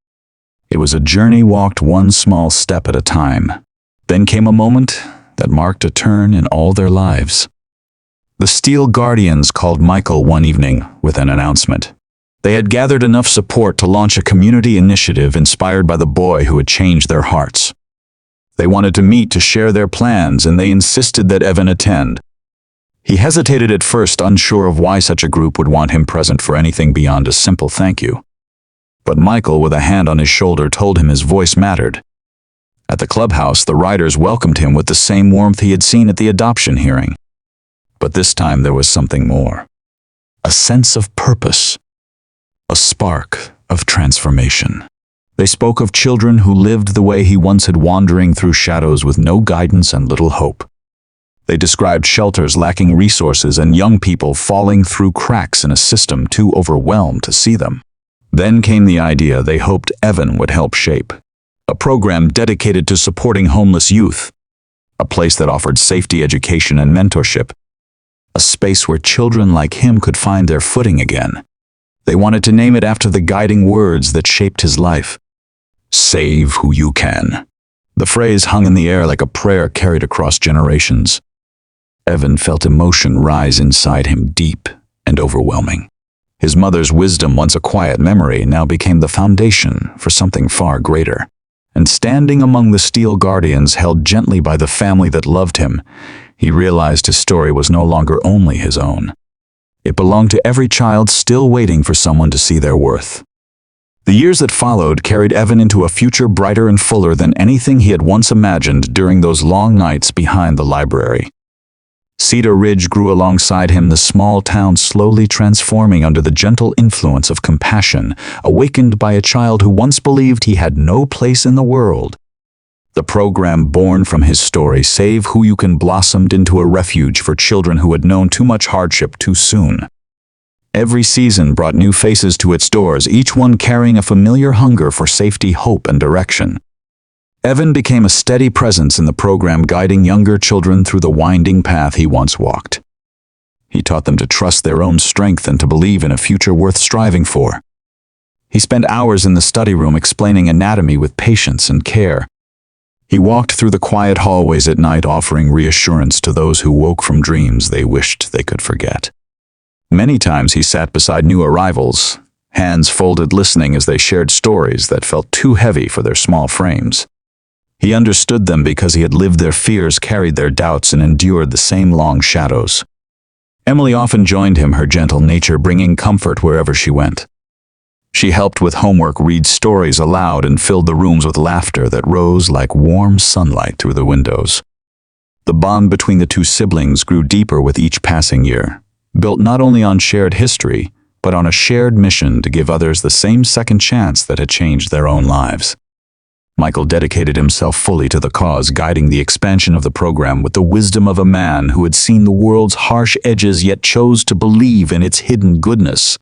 It was a journey walked one small step at a time. Then came a moment that marked a turn in all their lives. The Steel Guardians called Michael one evening with an announcement. They had gathered enough support to launch a community initiative inspired by the boy who had changed their hearts. They wanted to meet to share their plans, and they insisted that Evan attend. He hesitated at first, unsure of why such a group would want him present for anything beyond a simple thank you. But Michael, with a hand on his shoulder, told him his voice mattered. At the clubhouse, the riders welcomed him with the same warmth he had seen at the adoption hearing. But this time there was something more. A sense of purpose. A spark of transformation. They spoke of children who lived the way he once had, wandering through shadows with no guidance and little hope. They described shelters lacking resources and young people falling through cracks in a system too overwhelmed to see them. Then came the idea they hoped Evan would help shape. A program dedicated to supporting homeless youth. A place that offered safety, education, and mentorship. A space where children like him could find their footing again. They wanted to name it after the guiding words that shaped his life. Save who you can. The phrase hung in the air like a prayer carried across generations. Evan felt emotion rise inside him, deep and overwhelming. His mother's wisdom, once a quiet memory, now became the foundation for something far greater. And standing among the Steel Guardians, held gently by the family that loved him, he realized his story was no longer only his own. It belonged to every child still waiting for someone to see their worth. The years that followed carried Evan into a future brighter and fuller than anything he had once imagined during those long nights behind the library. Cedar Ridge grew alongside him, the small town slowly transforming under the gentle influence of compassion, awakened by a child who once believed he had no place in the world. The program born from his story, Save Who You Can, blossomed into a refuge for children who had known too much hardship too soon. Every season brought new faces to its doors, each one carrying a familiar hunger for safety, hope, and direction. Evan became a steady presence in the program, guiding younger children through the winding path he once walked. He taught them to trust their own strength and to believe in a future worth striving for. He spent hours in the study room explaining anatomy with patience and care. He walked through the quiet hallways at night, offering reassurance to those who woke from dreams they wished they could forget. Many times he sat beside new arrivals, hands folded, listening as they shared stories that felt too heavy for their small frames. He understood them because he had lived their fears, carried their doubts, and endured the same long shadows. Emily often joined him, her gentle nature bringing comfort wherever she went. She helped with homework, read stories aloud, and filled the rooms with laughter that rose like warm sunlight through the windows. The bond between the two siblings grew deeper with each passing year, built not only on shared history, but on a shared mission to give others the same second chance that had changed their own lives. Michael dedicated himself fully to the cause, guiding the expansion of the program with the wisdom of a man who had seen the world's harsh edges yet chose to believe in its hidden goodness.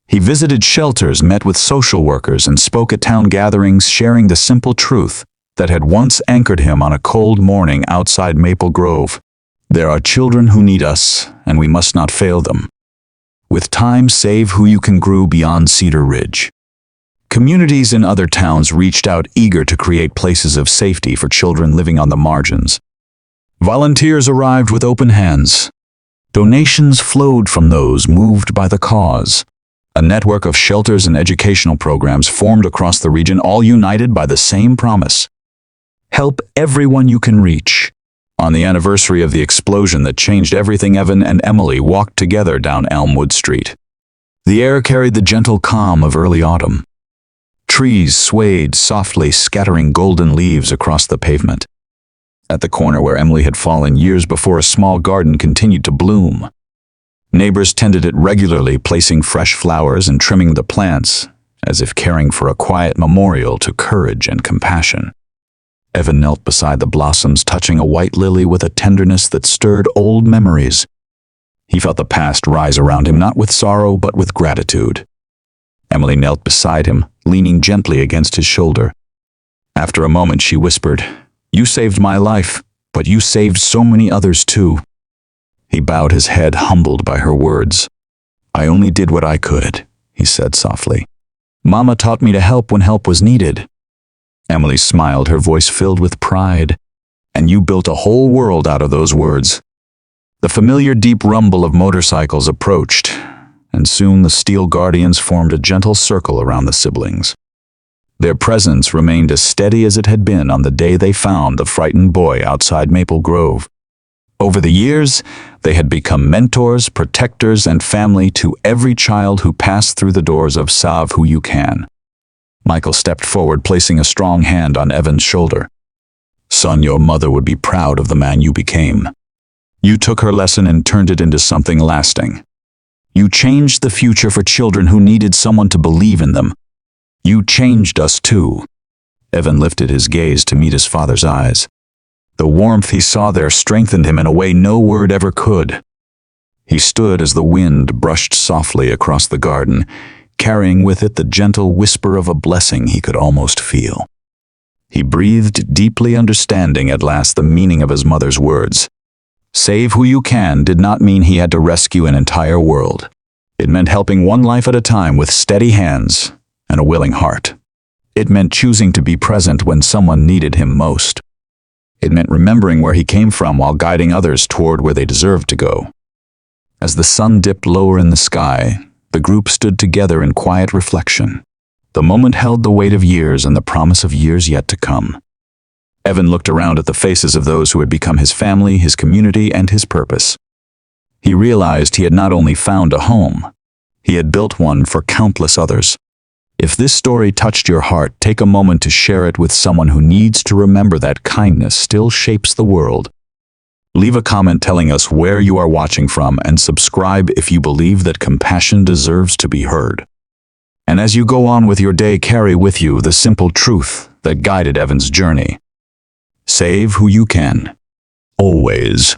He visited shelters, met with social workers, and spoke at town gatherings, sharing the simple truth that had once anchored him on a cold morning outside Maple Grove. There are children who need us, and we must not fail them. With time, Save Who You Can grew beyond Cedar Ridge. Communities in other towns reached out, eager to create places of safety for children living on the margins. Volunteers arrived with open hands. Donations flowed from those moved by the cause. A network of shelters and educational programs formed across the region, all united by the same promise. Help everyone you can reach. On the anniversary of the explosion that changed everything, Evan and Emily walked together down Elmwood Street. The air carried the gentle calm of early autumn. Trees swayed softly, scattering golden leaves across the pavement. At the corner where Emily had fallen years before, a small garden continued to bloom. Neighbors tended it regularly, placing fresh flowers and trimming the plants, as if caring for a quiet memorial to courage and compassion. Evan knelt beside the blossoms, touching a white lily with a tenderness that stirred old memories. He felt the past rise around him, not with sorrow, but with gratitude. Emily knelt beside him, leaning gently against his shoulder. After a moment, she whispered, "You saved my life, but you saved so many others too." He bowed his head, humbled by her words. "I only did what I could," he said softly. "Mama taught me to help when help was needed." Emily smiled, her voice filled with pride. And you built a whole world out of those words. The familiar deep rumble of motorcycles approached, and soon the steel guardians formed a gentle circle around the siblings. Their presence remained as steady as it had been on the day they found the frightened boy outside Maple Grove. Over the years, they had become mentors, protectors, and family to every child who passed through the doors of Sauve Who You Can. Michael stepped forward, placing a strong hand on Evan's shoulder. Son, your mother would be proud of the man you became. You took her lesson and turned it into something lasting. You changed the future for children who needed someone to believe in them. You changed us too. Evan lifted his gaze to meet his father's eyes. The warmth he saw there strengthened him in a way no word ever could. He stood as the wind brushed softly across the garden, carrying with it the gentle whisper of a blessing he could almost feel. He breathed deeply, understanding at last the meaning of his mother's words. Save who you can did not mean he had to rescue an entire world. It meant helping one life at a time with steady hands and a willing heart. It meant choosing to be present when someone needed him most. It meant remembering where he came from while guiding others toward where they deserved to go. As the sun dipped lower in the sky, the group stood together in quiet reflection. The moment held the weight of years and the promise of years yet to come. Evan looked around at the faces of those who had become his family, his community, and his purpose. He realized he had not only found a home, he had built one for countless others. If this story touched your heart, take a moment to share it with someone who needs to remember that kindness still shapes the world. Leave a comment telling us where you are watching from, and subscribe if you believe that compassion deserves to be heard. And as you go on with your day, carry with you the simple truth that guided Evan's journey. Save who you can. Always.